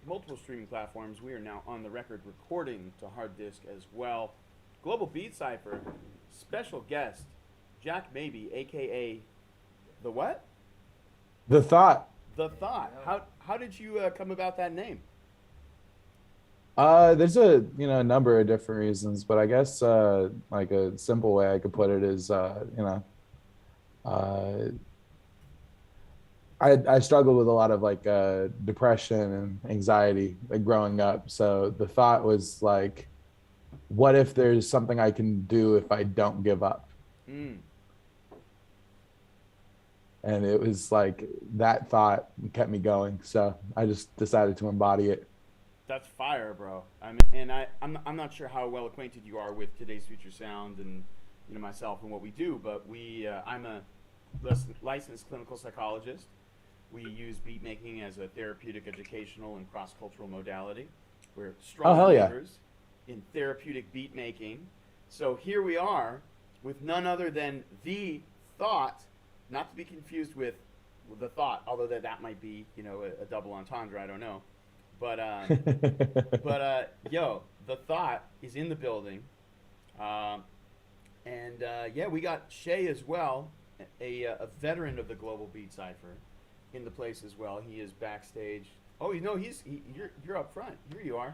multiple streaming platforms. We are now on the record recording to hard disk as well. Global Beat Cipher, special guest, Jack Maybe, aka the what? The Thought. The Thought. How did you come about that name? There's a number of different reasons, but I guess like a simple way I could put it is uh I struggled with a lot of like depression and anxiety like growing up. So the thought was like, what if there's something I can do if I don't give up? Mm. And it was like that thought kept me going. So I just decided to embody it. That's fire, bro. I'm not sure how well acquainted you are with Today's Future Sound and myself and what we do, but I'm a licensed clinical psychologist. We use beat making as a therapeutic, educational, and cross-cultural modality. We're strong Hell yeah. believers in therapeutic beat making. So here we are with none other than the Thought, not to be confused with the Thought, although that might be a double entendre. I don't know. But yo, the Thought is in the building, yeah, we got Shay as well, a veteran of the Global Beat Cipher, in the place as well. He is backstage. Oh, you're up front. Here you are.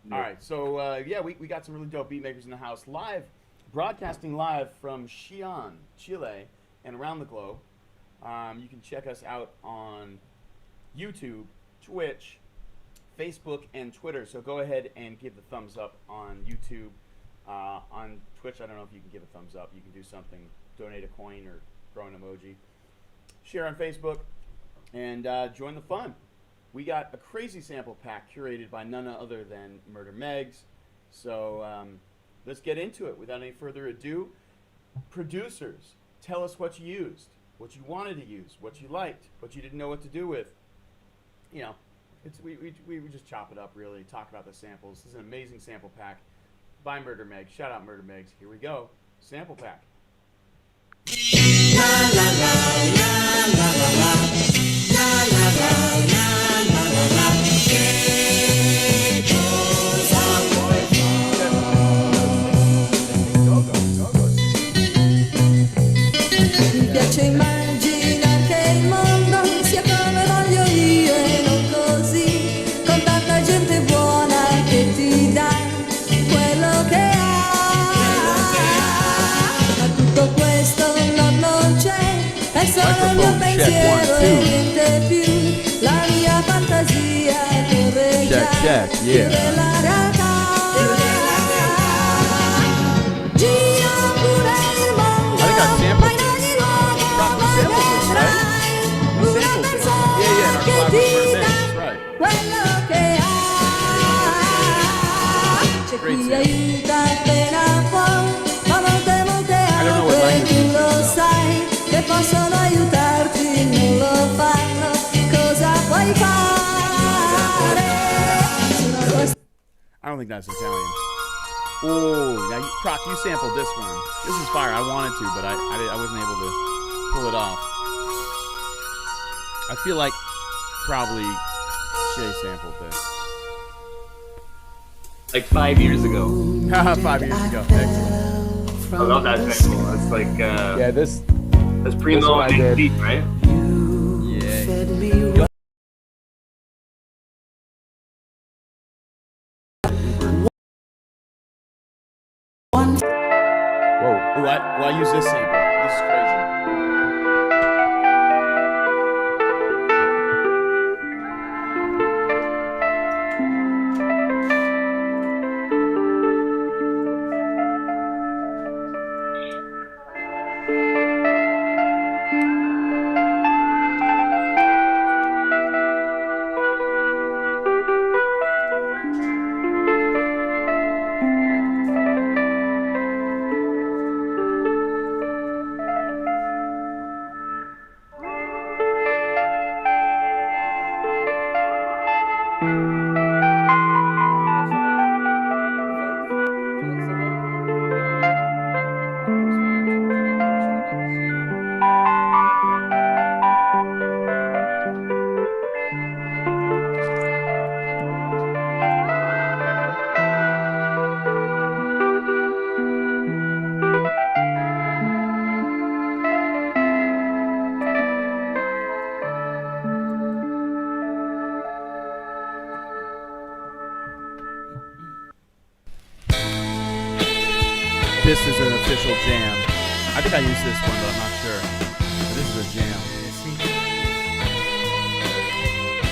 Yep. All right, so yeah, we got some really dope beat makers in the house, broadcasting live from Xi'an, Chile, and around the globe. You can check us out on YouTube, Twitch, Facebook, and Twitter. So go ahead and give the thumbs up on YouTube. On Twitch, I don't know if you can give a thumbs up. You can do something, donate a coin or throw an emoji. Share on Facebook, and join the fun. We got a crazy sample pack curated by none other than Murder Megs. So let's get into it without any further ado. Producers, tell us what you used, what you wanted to use, what you liked, what you didn't know what to do with. We just chop it up, really, talk about the samples. This is an amazing sample pack by Murder Megs. Shout out Murder Megs. Here we go. Sample pack. Mi piace immaginare che il mondo sia come voglio io e non così, con tanta gente buona che ti dà quello che ha. Ma tutto questo non c'è, è solo il mio pensiero e niente più. La mia fantasia corre già più della realtà. Gira pure il mondo, ma in ogni luogo vedrai una persona che ti dà quello che ha. C'è chi aiuta appena può, ma molte altre tu lo sai che possono aiutarti, non lo fanno. Cosa puoi fare? I don't think that's Italian. Oh, now Proc, you sampled this one. This is fire. I wanted to, but I wasn't able to pull it off. I feel like probably Shay sampled this. Like 5 years ago. 5 years ago. Excellent. I love that sample. That's like Yeah, that's this Primo one I and did. Beat, right? Yeah. whoa. Ooh, I use this sample. This is crazy. this is an official jam. I think I used this one, but I'm not sure. But this is a jam.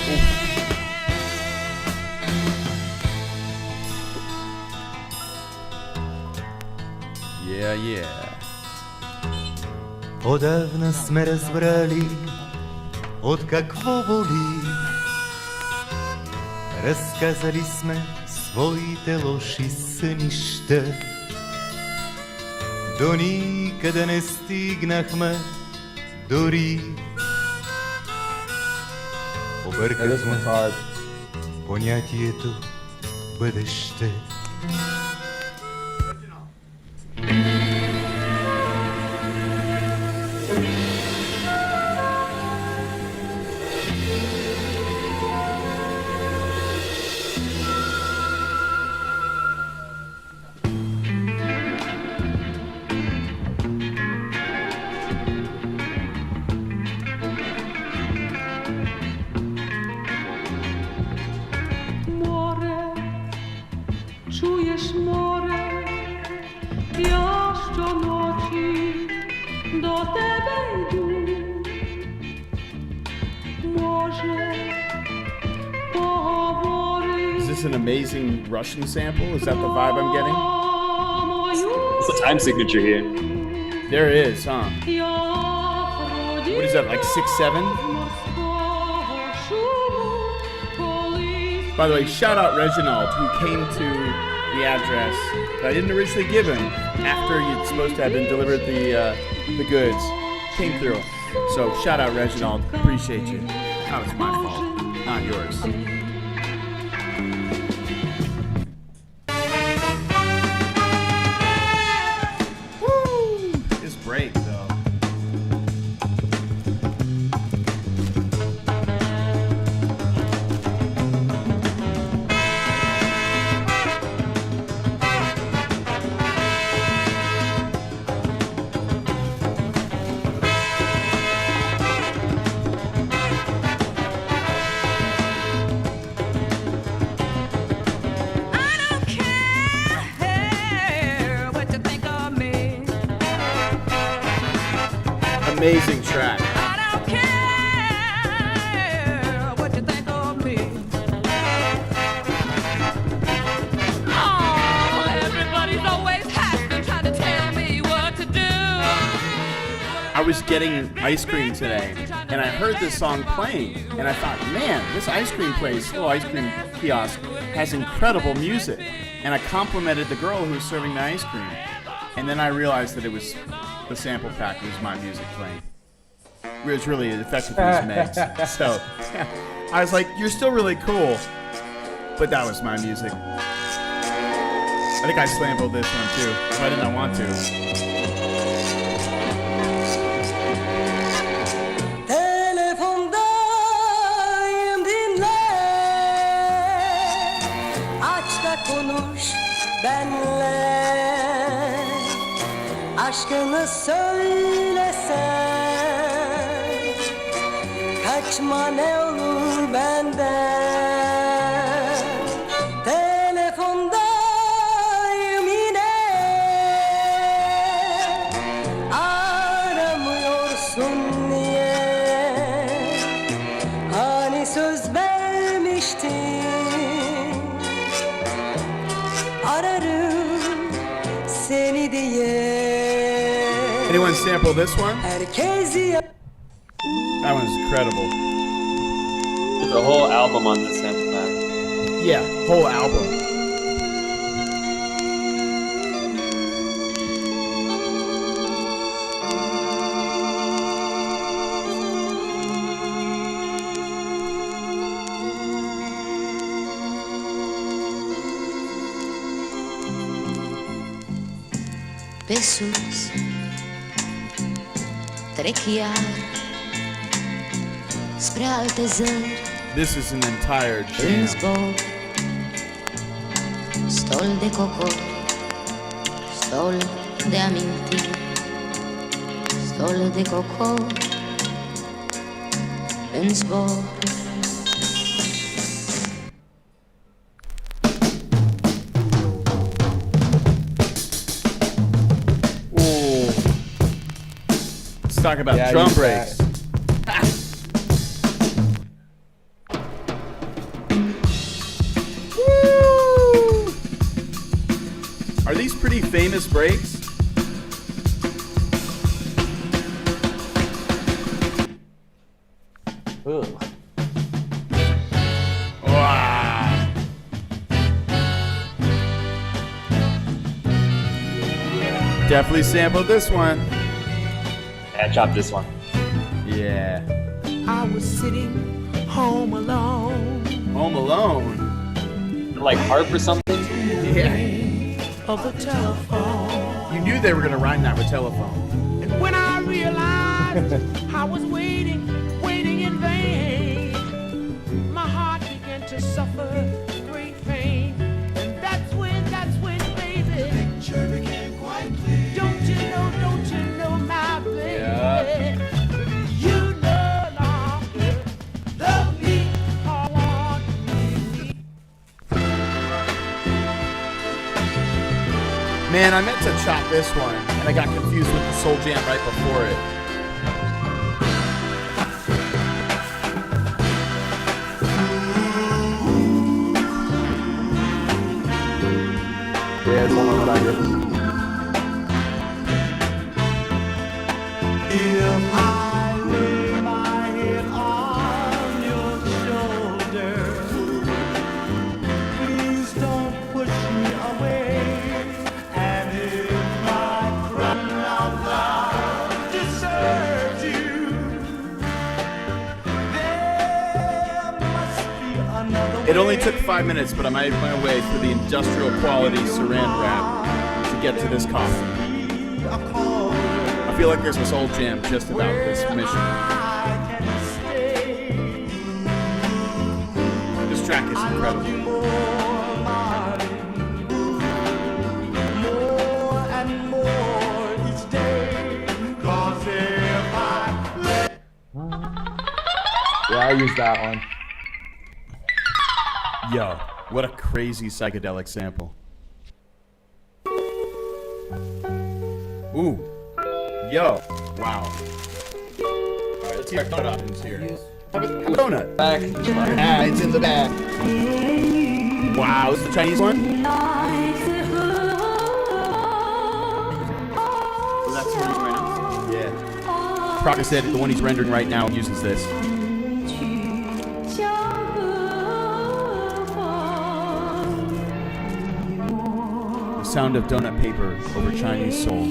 Oof. Yeah, yeah. Odavno sme razbrali od какво боли. Разказали сме своите лоши сънища. До никъде не стигнахме дори. Yeah, this one's Объркахме hard. понятието бъдеще. Море, чуєш море, я щоночі до тебе йду. Може, поговори. Is this an amazing Russian sample? Is that the vibe I'm getting? What's the time signature here? There is, huh? What is that, like 6/7? By the way, shout out Reginald, who came to the address that I didn't originally give him after you'd supposed to have been delivered the goods. Came through. So shout out Reginald, appreciate you. That was my fault, not yours. Woo! This break though. I don't care what you think of me. Amazing track. I don't care what you think of me. Oh, everybody's always happy trying to tell me what to do. I was getting ice cream today, and I heard this song playing, and I thought, man, this ice cream place, little ice cream kiosk, has incredible music. And I complimented the girl who was serving the ice cream, and then I realized that it was the sample pack was my music playing. It was really effective as Megs. So I was like, you're still really cool, but that was my music. I think I sampled this one too, if I did not want to. Telefondayım dinle. Aç da konuş benle. Aşkını söylesen. Kaçma ne olur benden. Telefondayım yine. Aramıyorsun niye? Hani söz vermiştin. Ararım seni diye. Anyone sample this one? Herkes ya- That one's incredible. There's a whole album on this sample pack. Yeah, whole album. pe sus trec iar spre alte zări This is an entire în jam. zbor. Stol de cocor, stol de amintiri, stol de cocor în zbor. talk about Yeah, drum you breaks. Woo! Are these pretty famous breaks? Ugh. Wow. Definitely sampled this one. Yeah, chop this one. Yeah. I was sitting home alone Home Alone. Like harp or something? Yeah. of the telephone. You knew they were gonna rhyme that with telephone. And when I realized I was waiting in vain, my heart began to suffer great pain. And that's when, baby, the picture became quite clear. Don't you know, my baby? Yeah. You no longer love me or want me. Man, I meant to chop this one, and I got confused with the Soul Jam right before it. Yeah, it's one of what I did. If I lay my head on your shoulder, please don't push me away. And if my crying out loud disturbs you, there must be another It only took 5 minutes, but I made my way through the industrial quality saran wrap to get to this coffee. I feel like there's a Soul Jam just about this mission. This track is incredible. Yeah, I used that one. Yo, what a crazy psychedelic sample. Ooh. Yo. Wow. Alright, let's hear our donut options here. Have a donut. Back. Ah, it's in the back. Wow, is the Chinese one? So that's the one he's right now? Yeah. Proctor said the one he's rendering right now uses this. The sound of donut paper over Chinese soul.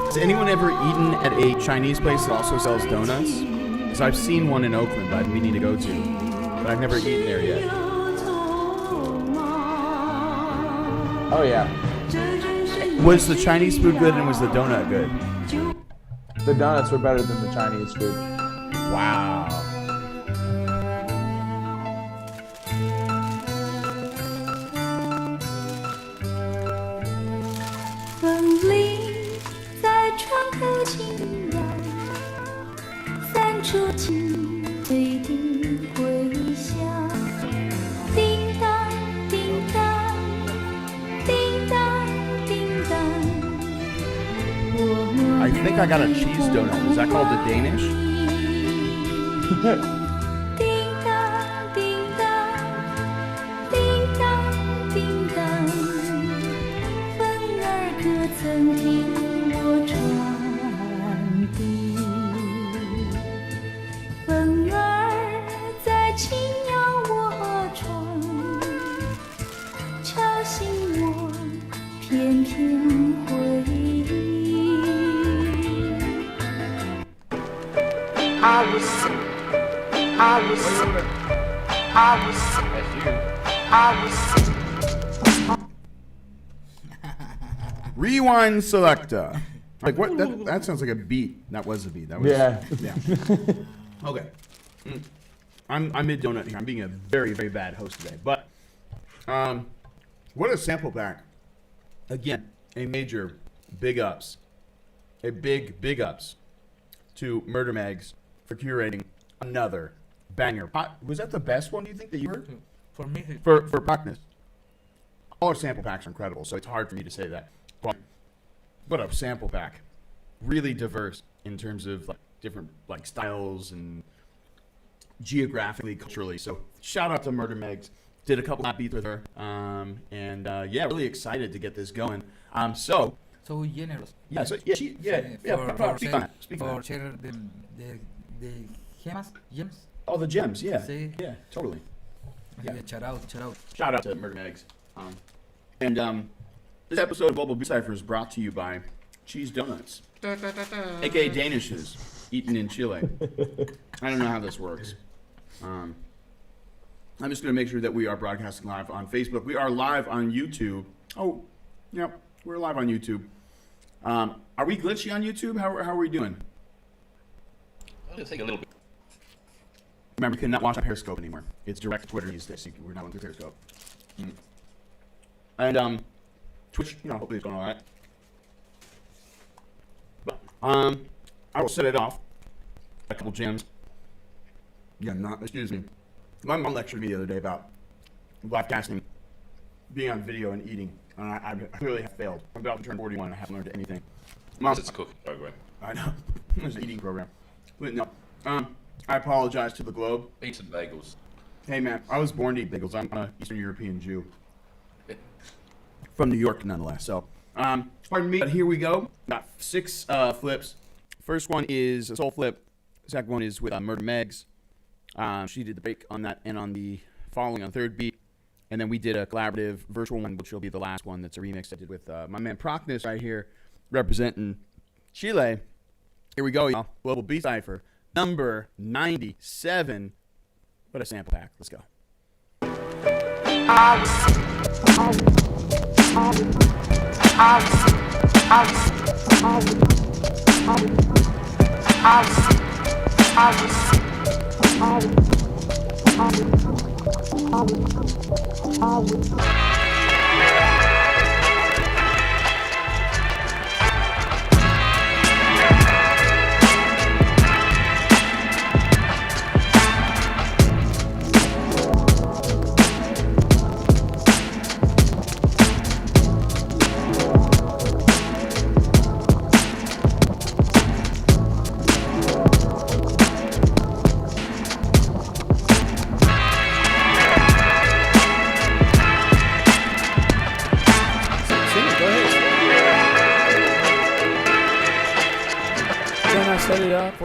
Has anyone ever eaten at a Chinese place that also sells donuts? Because I've seen one in Oakland that I'm meaning to go to, but I've never eaten there yet. Oh yeah, Was the Chinese food good and was the donut good? the donuts were better than the Chinese food. Wow. I think I got a cheese donut. Is that called the Danish? Rewind selector. Like what? That sounds like a beat. That was a beat. That was. Yeah. Yeah. Okay. I'm mid donut here. I'm being a very, very bad host today. But what a sample pack. Again, a major big ups. A big ups to Murder Mags for curating another banger. Was that the best one, do you think, that you heard? For me, For Pakness. all our sample packs are incredible, so it's hard for me to say that. But a sample pack, really diverse in terms of like different like styles and geographically, culturally. So shout out to Murder Megs. Did a couple of beats with her, yeah, really excited to get this going. So generous. Yeah, so yeah, speak on that. Speak on that. Share the gems. Oh, the gems, yeah, Sí. yeah, totally. Yeah. Shout out. Shout out to Murder Megs. This episode of Global Beat Cypher is brought to you by Cheese Donuts, aka Danishes, eaten in Chile. I don't know how this works. I'm just going to make sure that we are broadcasting live on Facebook. We are live on YouTube. Oh, yep, we're live on YouTube. Are we glitchy on YouTube? How are we doing? It'll take a little bit. Remember, you cannot watch on Periscope anymore. It's direct Twitter these days. We're not on Periscope. And Twitch, hopefully it's going all right. But, I will set it off. A couple gems. Yeah, excuse me. My mom lectured me the other day about live casting, being on video and eating, and I clearly have failed. I'm about to turn 41 and I haven't learned anything. Mom, It's a cooking program. I know. It's an eating program. But no. I apologize to the globe. Eat some bagels. Hey man, I was born to eat bagels. I'm an Eastern European Jew. From New York, nonetheless. So, pardon me, but here we go. Got 6 flips. First one is a soul flip. Second one is with Murder Megs. She did the break on that and on the following on third beat. And then we did a collaborative virtual one, which will be the last one. That's a remix I did with my man Procnus right here, representing Chile. Here we go, y'all. Global Beat Cypher, number 97. What a sample pack. Let's go.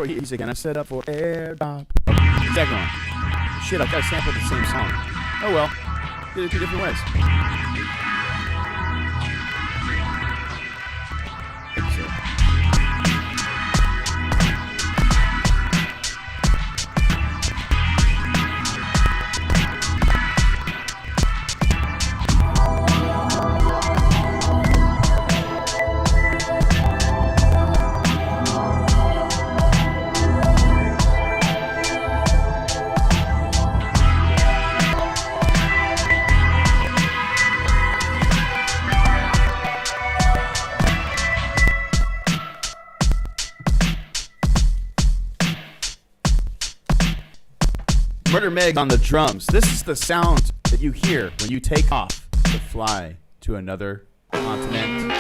He's again. I set up for airdrop. Second one. Shit, I gotta sample the same song. Oh well. Did it 2 different ways. Thank you, sir. Murder Meg on the drums. This is the sound that you hear when you take off to fly to another continent.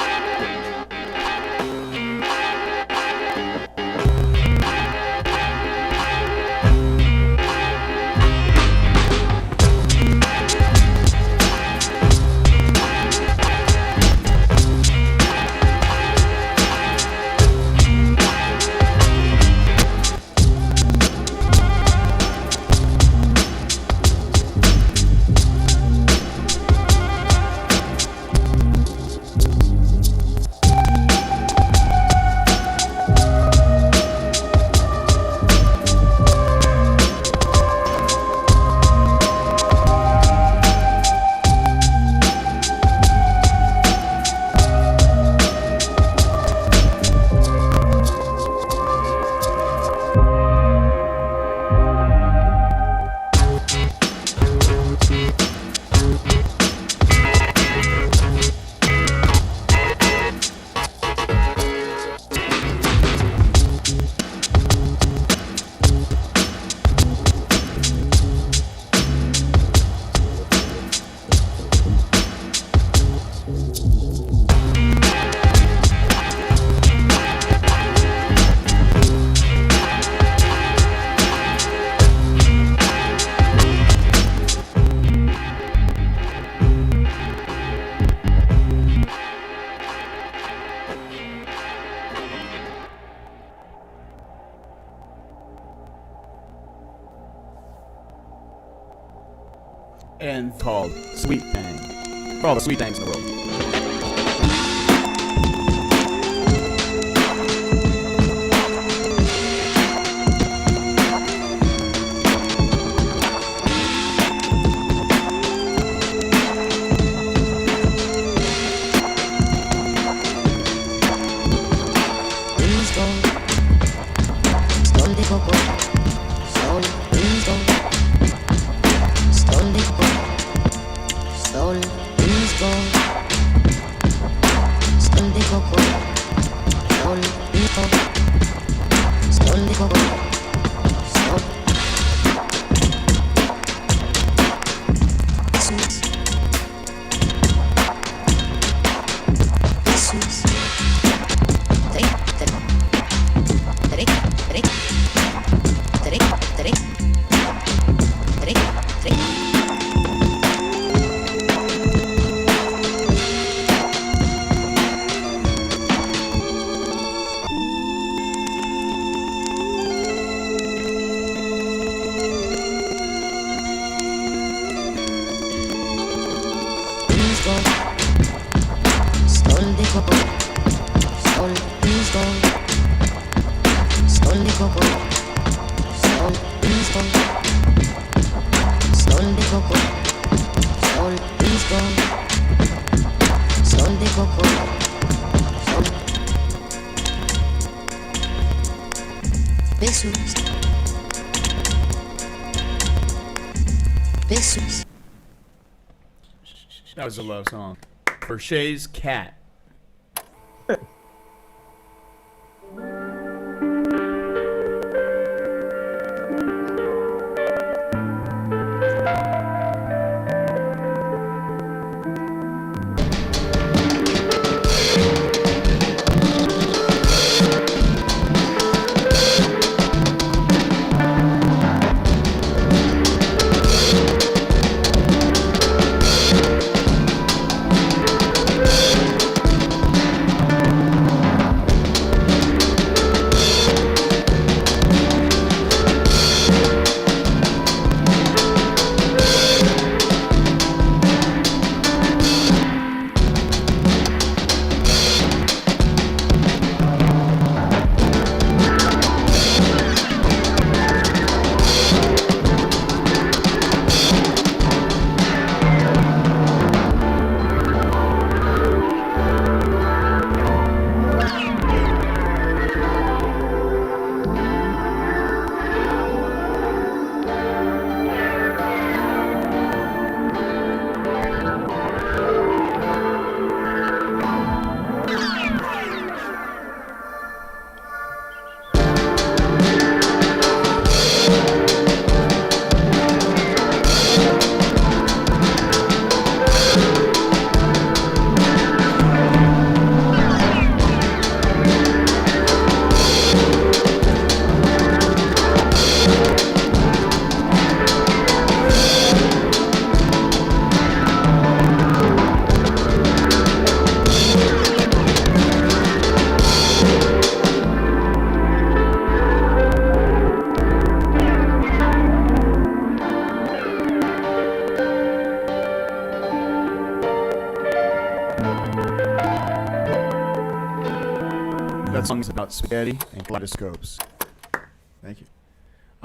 and called Sweet Thang. For all the sweet things in the world. Stol de coco, stol, stol, stol de coco, stol, stol, stol de coco, stol, stol, stol de coco, stol. Jesus, Jesus, trick, trick, trick, trick. Trick, trick, trick, trick. Stol de coco, stol, stol, stol de coco. Stol, stol, stol de coco, stol, stol, stol de coco, stol. Besos, besos. That was a love song. For Shay's cat. That song is about spaghetti and kaleidoscopes. Thank you.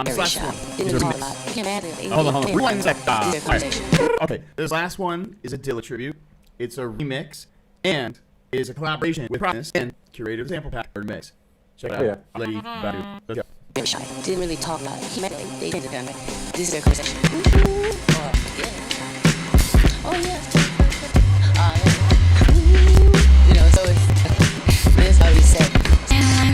This last one is a remix. Hold on. Rewind a sec. Alright. Okay, this last one is a Dilla tribute. It's a remix and is a collaboration with Promise and Curative Sample Pack or mix. Check it out. Yeah. Lady Badu. Let's go. Very shy. Didn't really talk about it. He met it. They did it. This is their conversation. Oh yeah. You know, so it's this is how we say. I'm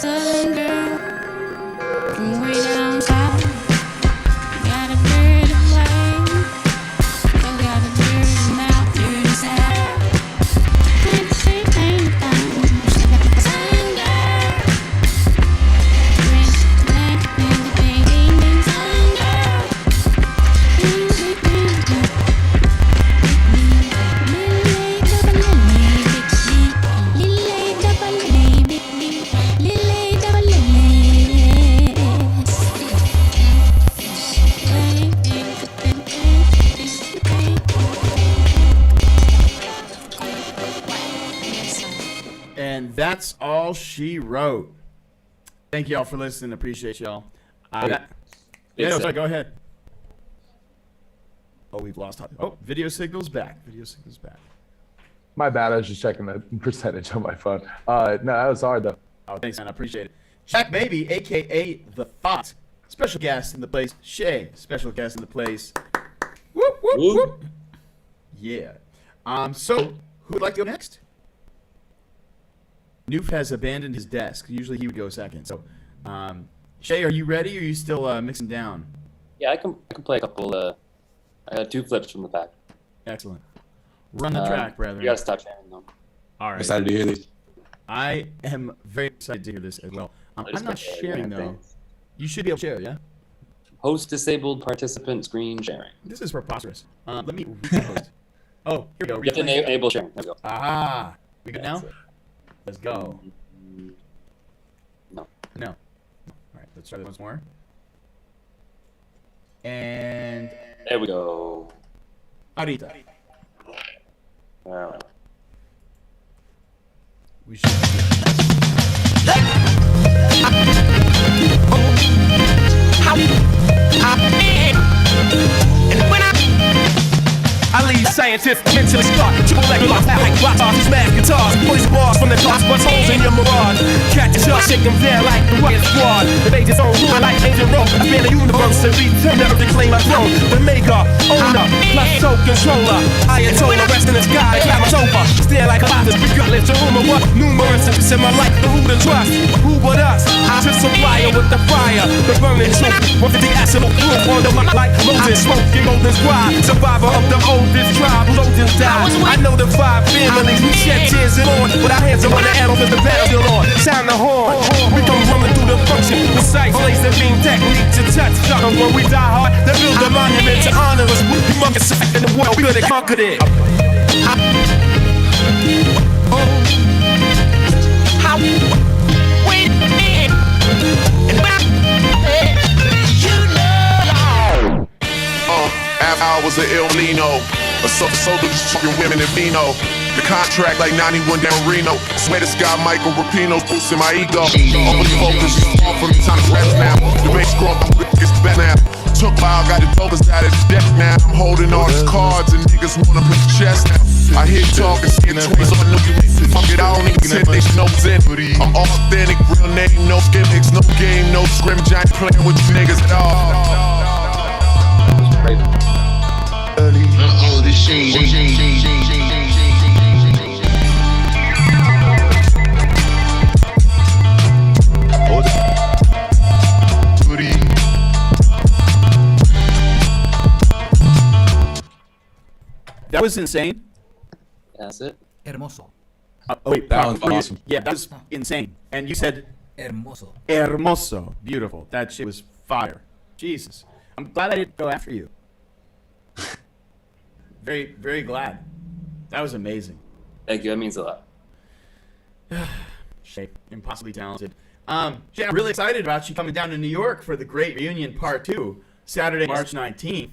Southern girl from way down south. Got a dirty flame. I got a dirty mouth, dirty sound. Can't say anything. Southern girl. Drink to make me baby. Southern girl. And that's all she wrote. Thank y'all for listening. Appreciate y'all. Sorry, go ahead. Oh, we've lost. Oh, video signal's back. Video signal's back. My bad. I was just checking the percentage on my phone. No, that was hard though. Oh, thanks, man. I appreciate it. Jack Baby, a.k.a. The Thought. Special guest in the place. Shay, special guest in the place. Whoop, whoop, whoop. Yeah. So, who would like to go next? Noof has abandoned his desk. Usually he would go second. So, Shay, are you ready, or are you still mixing down? Yeah, I can play a couple. I got 2 flips from the back. Excellent. Run the track, brethren. You gotta stop sharing them. All right. Excited to hear these. I am very excited to hear this as well. I'm not sharing, though. You should be able to share, yeah? Host disabled participant screen sharing. This is preposterous. Let me repost. Oh, here we go. You have to enable sharing. There we go. Ah, we good now? Let's go. No. No. All right, let's try this once more. And There we go. Arita. All right. We should. I leave scientists mentally scarred. Triple leg blocks, like rock stars, smash guitars, poison bars from the glass, bust holes in your mirage. Catch a shot, shake them down like the rocket squad. The pages on ruin like ancient Rome. I feel the universe to return, never to claim my throne. The maker, owner, plus soul controller. Ayatollah, rest in the sky, climb my sofa. Stare like a boss, regardless of whom or what. Numerous interests in my life, but who to trust? Who but us? To supply with the fire, the burning truth. 150 acid proof, under my like Moses, smoking golden squad. Survivor of the oldest tribe, Trojans died. I know the 5 families, we shed tears and on. With our hands on the arrow with the battlefield on. Sound the horn, we come running through the function. Precise laser beam technique to touch something. When we die hard, they build a monument to honor us. We humongous in the world, we could have conquered it. How? Wait a minute. I was an El Nino, a sold these fucking women in Vino. The contract like 91 down Reno. Swear to God, Michael Rapino's boosting my ego. Overly focused, all from the time to rest now. The bass scrub, I'm it's bad now. Took while, got the dopers out of the deck now. I'm holding all these cards and niggas wanna play chess now. I hear talk and see tweets on the fuck it, I don't even send they notes in. I'm authentic, real name, no gimmicks, no game, no scrimmage. I ain't playing with you niggas at all. All this shade. That was insane. That's it. Hermoso. Wait, That was awesome. Yeah, that was insane. And you said Hermoso. hermoso, beautiful. That shit was fire. Jesus, I'm glad I didn't go after you. Very, very glad. That was amazing. Thank you. That means a lot. Shay, impossibly talented. Jay, I'm really excited about you coming down to New York for the Great Reunion Part 2, Saturday, March 19th.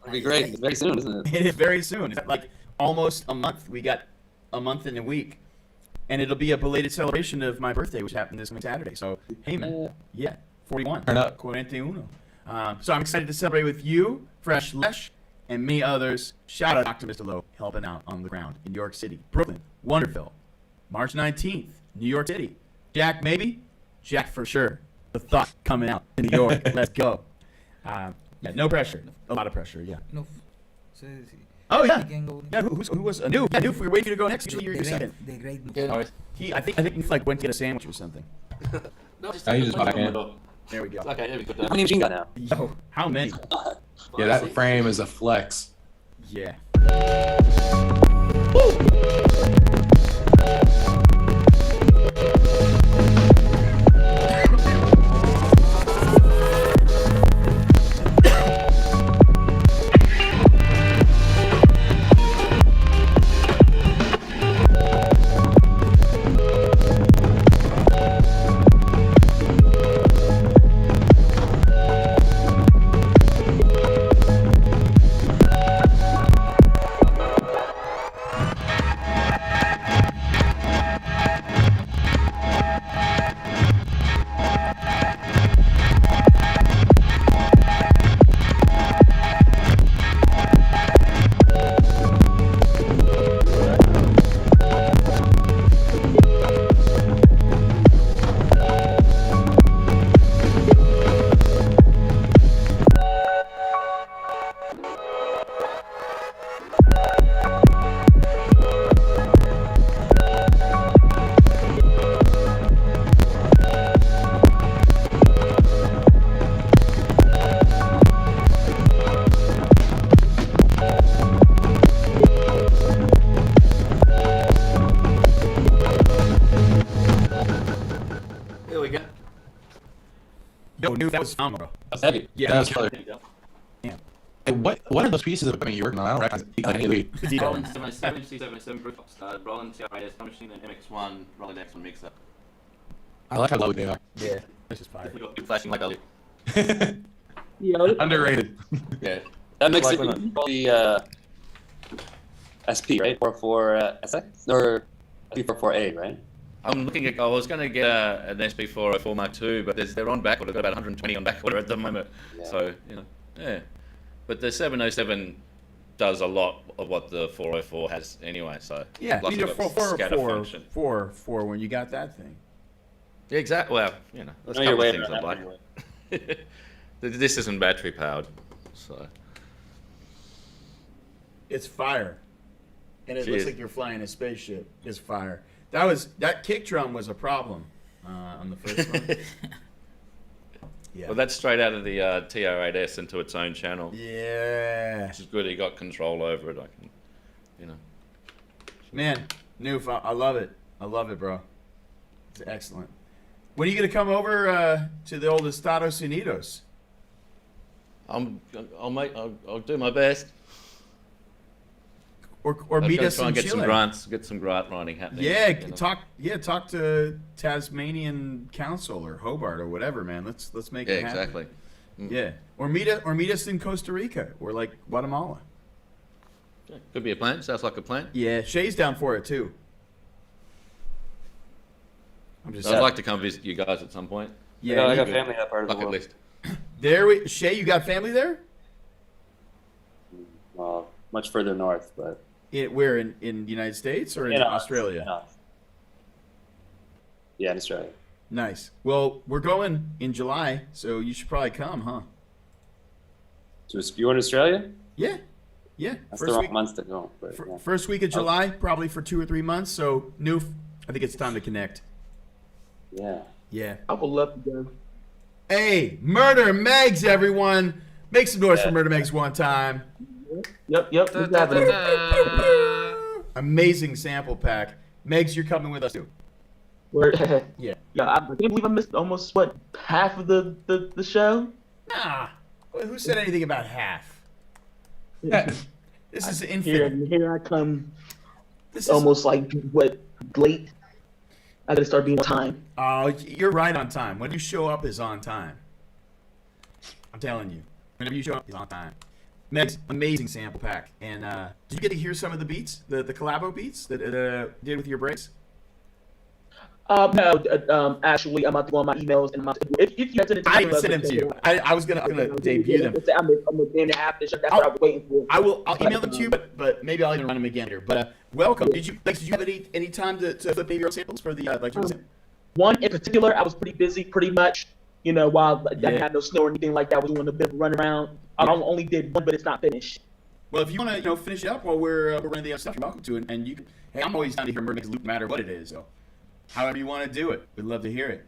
It'll be great. It's very soon, isn't it? It is very soon. It's like almost a month. We got a month and a week. And it'll be a belated celebration of my birthday, which happened this coming Saturday. So, hey, man. Yeah, 41. Turn up. 41. So I'm excited to celebrate with you, Fresh Lesh, and many others. Shout out to Mr. Lowe, helping out on the ground in New York City, Brooklyn, Wonderville. March 19th, New York City. Jack, maybe? Jack for sure. The Thought coming out in New York. Let's go. Yeah, no pressure. A lot of pressure, yeah. No. Oh, yeah. He can go. Yeah, who was Noof? Yeah, Noof, we were waiting for you to go next. Usually you're second. The great. I think Noof like went to get a sandwich or something. No, just Now you take just the back plane in. from the door. There we go. Okay, there we go. How many machine gun now? Yo, how many? Yeah, that frame is a flex. Yeah. Here we go. Yo, dude, that was phenomenal. That's heavy. Yeah, That was yeah. killer. Hey, what are those pieces of equipment you're working on? I don't recognize it. It's easy. Roland 77, C77 Brewfox, Roland TRIS drum machine, and MX1 Roland X1 mixer. I like how low they are. Yeah, this is fire. We got people flashing like earlier. Underrated. Yeah. That makes it the SP, right? 44 SX? Or SP44A, right? I'm looking at. I was going to get an SP404 Mark II, but they're on back order. They've got about 120 on back order at the moment. Yeah. So yeah. But the 707 does a lot of what the 404 has anyway. So Yeah, plus you it's need a got scatter function. four when you got that thing. Yeah, exactly. Well, there's a Know your couple way of things around I that like. anyway. This isn't battery powered, so It's fire, and it Jeez. looks like you're flying a spaceship. It's fire. That kick drum was a problem on the first one. Yeah. well, that's straight out of the TR8S into its own channel, Yeah. which is good. He got control over it. I can, Man, Noof, I love it. I love it, bro. It's excellent. When are you gonna come over to the old Estados Unidos? I'll do my best. Or I'll meet go us try in and get Chile. some grants, get some grant writing happening. Yeah, you know. talk to Tasmanian Council or Hobart or whatever, man. Let's make Yeah, it happen. exactly. Yeah, or meet us in Costa Rica or like Guatemala. Yeah, could be a plan. Sounds like a plan. Yeah, Shay's down for it too. I'm just I'd like to come visit you guys at some point. yeah. I you got go. family in that part of the Bucket world. list. Shay, you got family there? Much further north, but Where in the United States or in Australia? Yeah, in Australia. Nice. Well, we're going in July, so you should probably come, huh? So you're in Australia? Yeah, yeah. That's the wrong months to go. But, yeah. First week of July, probably for 2 or 3 months. So, Noof, I think it's time to connect. Yeah. Yeah. I would love to go. Hey, Murder Megs, everyone! Make some noise for Murder Megs one time. Yep. What's happening? Amazing sample pack. Megs, you're coming with us too. Word. Yeah. Yeah, I can't believe I missed almost half of the show. Nah. Who said anything about half? This is infinite. Here I come. This is almost like late. I gotta start being on time. Oh, you're right on time. When you show up is on time. I'm telling you. Whenever you show up is on time. Megs, amazing sample pack. And did you get to hear some of the beats, the collabo beats that it did with your breaks? No, actually, I'm about to go on my emails and if you had sent it to me, I didn't send them to you. I was gonna debut them. I'm a day and a half. That's what I was waiting for. I'll email them to you, but maybe I'll even run them again here. But welcome. Did you have any time to flip maybe your samples for the One in particular, I was pretty busy, pretty much. While I didn't have no snow or anything like that, I was doing a bit of a run around. I only did one, but it's not finished. Well, if you want to, finish it up while we're running the other stuff, you're welcome to it. And you can. Hey, I'm always down to hear Murder Megs loop, no matter what it is. So, however you want to do it, we'd love to hear it.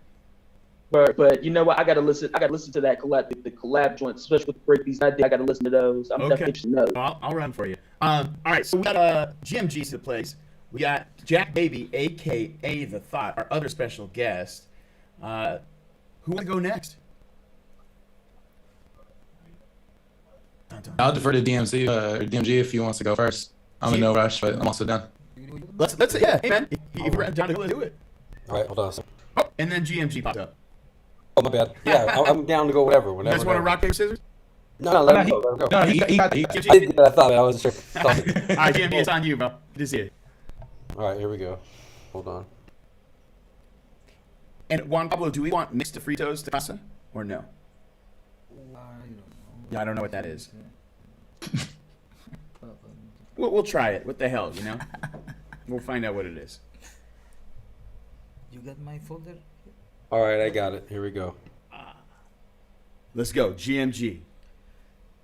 But you know what? I gotta listen to that collab, the collab joints, especially with the breakbeats I did. I gotta listen to those. I'm definitely interested in those. I'll run for you. All right, so we got GMG's the place. We got Jack Baby, aka The Thought, our other special guest. Who want to go next? I'll defer to DMG if he wants to go first. I'm in no rush, but I'm also down. Let's yeah, hey man, if you're down to go, do it. All right, hold on a second. Oh, and then GMG popped up. Oh, my bad. Yeah, I'm down to go whatever. You guys want to rock, paper, scissors? No, let him go. Let him go. No, he got I did what I thought. I wasn't sure. All right, GMG, it's on you, bro. Good to see you. All right, here we go. Hold on. And Juan Pablo, do we want mixed Fritos de casa or no? Yeah, I don't know what that is. We'll try it. What the hell, you know? We'll find out what it is. You got my folder? All right, I got it. Here we go. Let's go. GMG.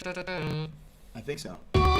I think so. Oh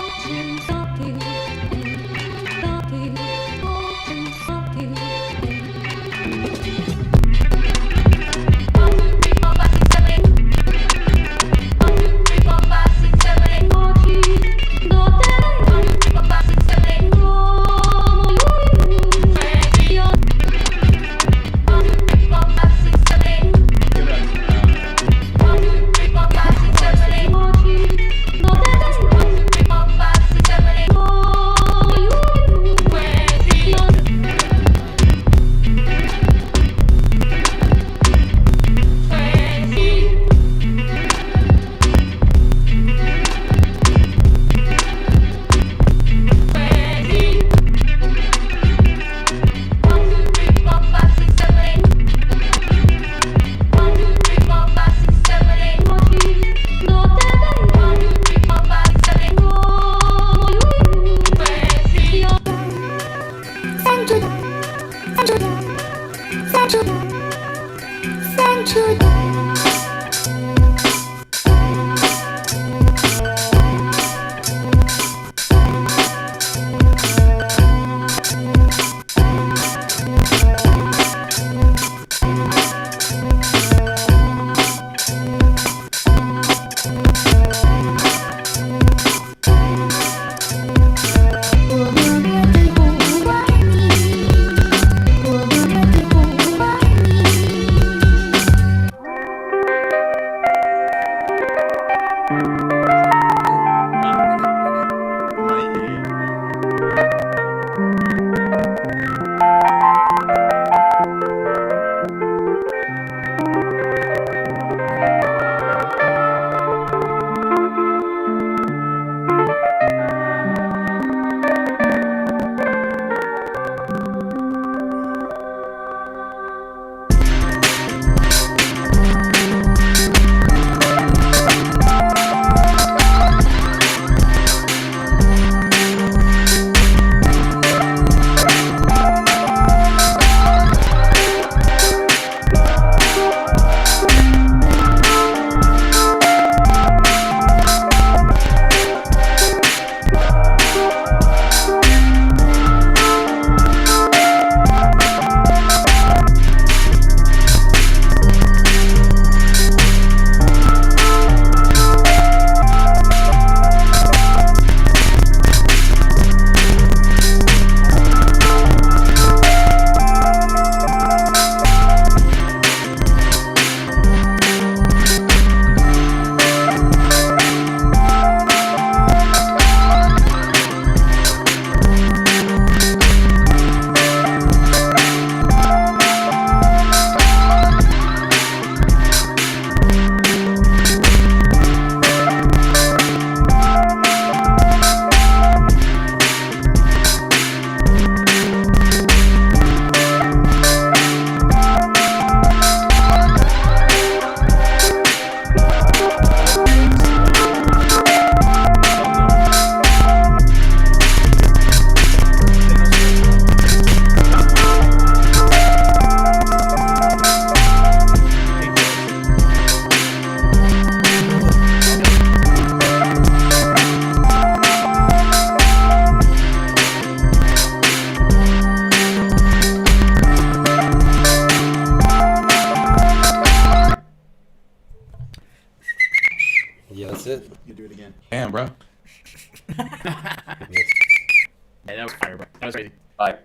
fire, bro. That was crazy. Bye.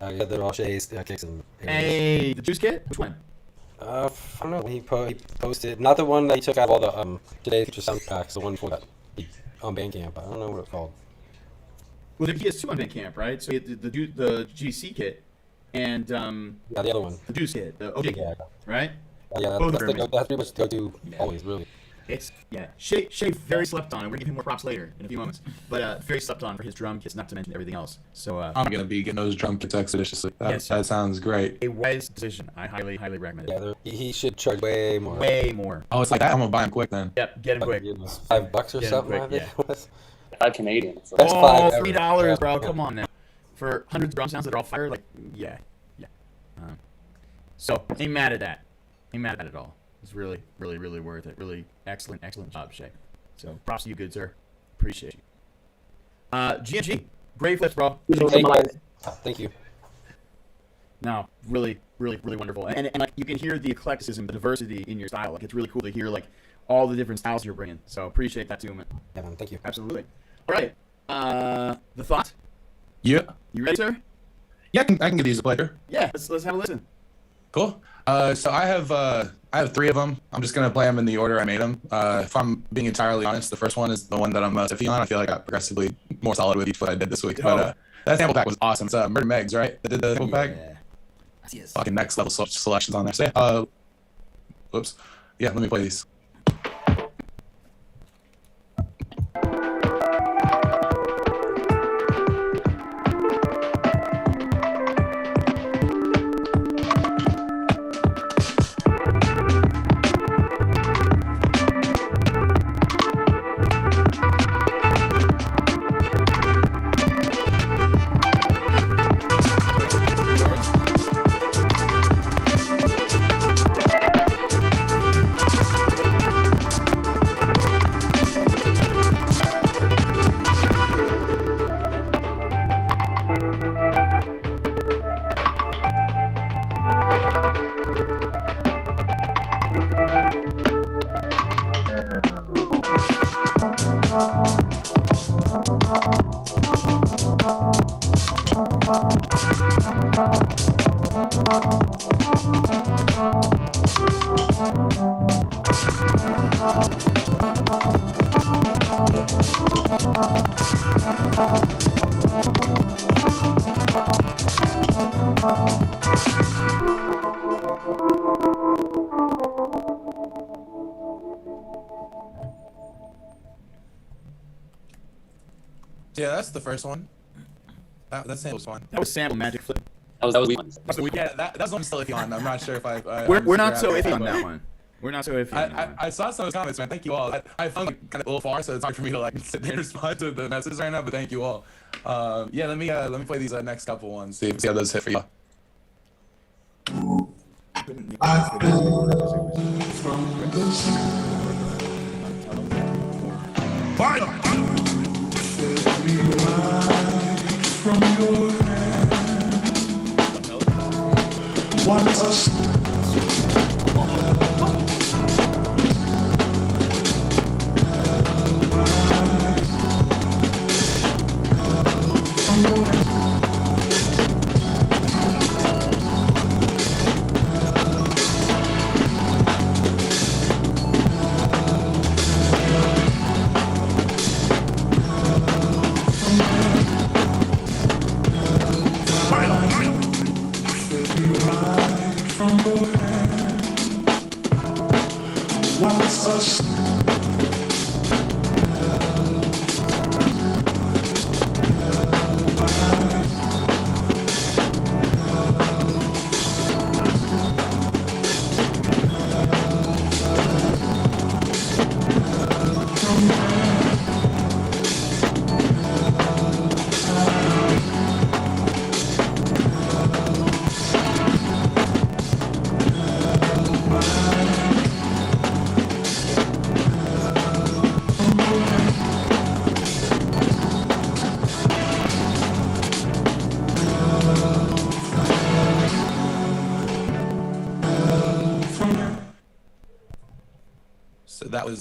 Yeah, they're all Shay's kicks and. Hey, the juice kit? Which one? I don't know. He posted not the one that he took out of all the Today's Future soundtracks. The one for that on Bandcamp. I don't know what it's called. Well, he has two on Bandcamp, right? So he had the GC kit and yeah, the other one, the juice kit, the OJ kit, right? Yeah, that's pretty much the go-to always, really. It's Shay very slept on, and we're gonna give him more props later in a few moments. But very slept on for his drum kits, not to mention everything else. So I'm gonna be getting those drum kits expeditiously. That sounds great. A wise decision. I highly recommend it. Yeah, he should charge way more. Way more. Oh, it's like that. I'm gonna buy them quick then. Yep, get them quick. $5 or something. I think it was. Canadian. So That's $3, bro. Come on now. For hundreds of drum sounds that are all fire, like yeah. So ain't mad at that. Ain't mad at it at all. It's really worth it. Really excellent job, Shay. So props to you, good sir. Appreciate you. GNG, great flips, bro. Thank you. No, really wonderful. And like you can hear the eclecticism, the diversity in your style. Like it's really cool to hear like all the different styles you're bringing. So appreciate that too, man. Yeah, man. Thank you. Absolutely. All right. The thought. Yeah. You ready, sir? Yeah, I can get these a player. Yeah. Let's have a listen. Cool. So I have 3 of them. I'm just gonna play them in the order I made them. If I'm being entirely honest, the first one is the one that I'm most iffy on. I feel like I got progressively more solid with each one I did this week. But that sample pack was awesome. It's Murder Megs, right? That did the sample pack. Yes. Fucking next level selections on there. Say, whoops. Yeah, let me play these. Yeah, that's the first one. That sample was fun. That was sample magic flip. That was weak. Yeah, that's what I'm still iffy on. I'm not sure if We're not so iffy on that one. We're not so iffy on that one. I saw some of those comments, man. Thank you all. I found it kind of a little far, so it's hard for me to like sit there and respond to the messages right now. But thank you all. Yeah, let me play these next couple ones. See how those hit for you. From your hand, what a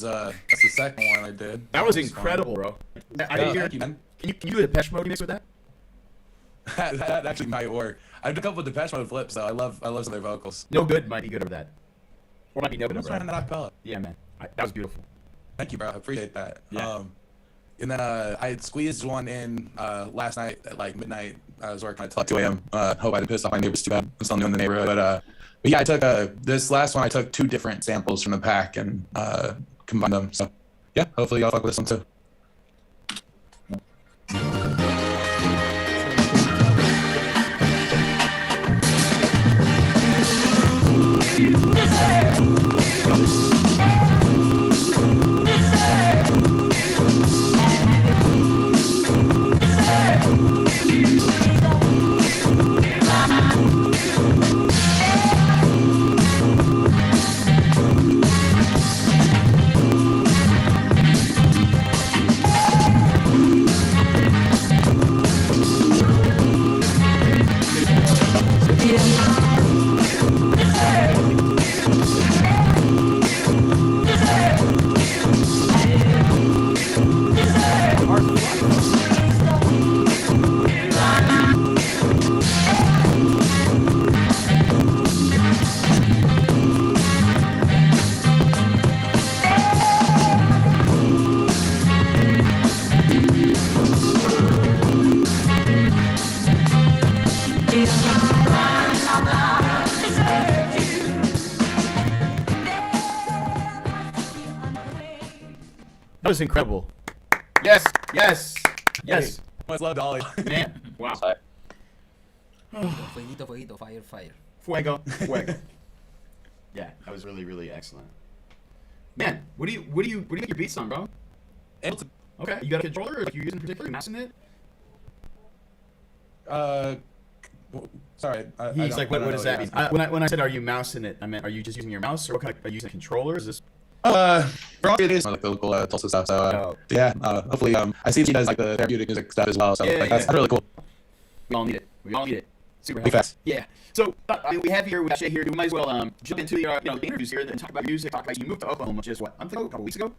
That's the second one I did. That was incredible, bro. I didn't hear. Thank you, man. Can you do a Depeche Mode mix with that? that actually might work. I've done a couple of Depeche Mode flips, though. I love some of their vocals. No Good might be good over that. Or might be No Good over Trying that. that acapella. Yeah, man. That was beautiful. Thank you, bro. I appreciate that. Yeah. And then I had squeezed one in last night at like midnight. I was working until like 2 a.m. Hope I didn't piss off my neighbors too bad. I'm still new in the neighborhood. But yeah, I took this last one. I took 2 different samples from the pack and combined them. So yeah, hopefully y'all fuck with this one too. That was incredible. Yes, yes, yes. Much love, Dolly. Man, wow. Fueguito, fueguito, fire, fire. Fuego, fuego. Yeah, that was really, really excellent. Man, what do you make your beats on, bro? Okay, you got a controller, or like you're using in particular, you mousing it? Sorry. He's like, what does that mean? When I said, are you mousing it, I meant, are you just using your mouse, or what kind of, are you using a controller? Is this? Probably it is like the local Tulsa stuff. So yeah, hopefully I see he does like the therapeutic music stuff as well. So Yeah, like, that's really cool. We all need it. We all need it. Super Be helpful. fast. Yeah. So I mean, we have Shay here. We might as well jump into the the interviews here and talk about music. Talk about you moved to Oklahoma just what, a month ago, a couple weeks ago.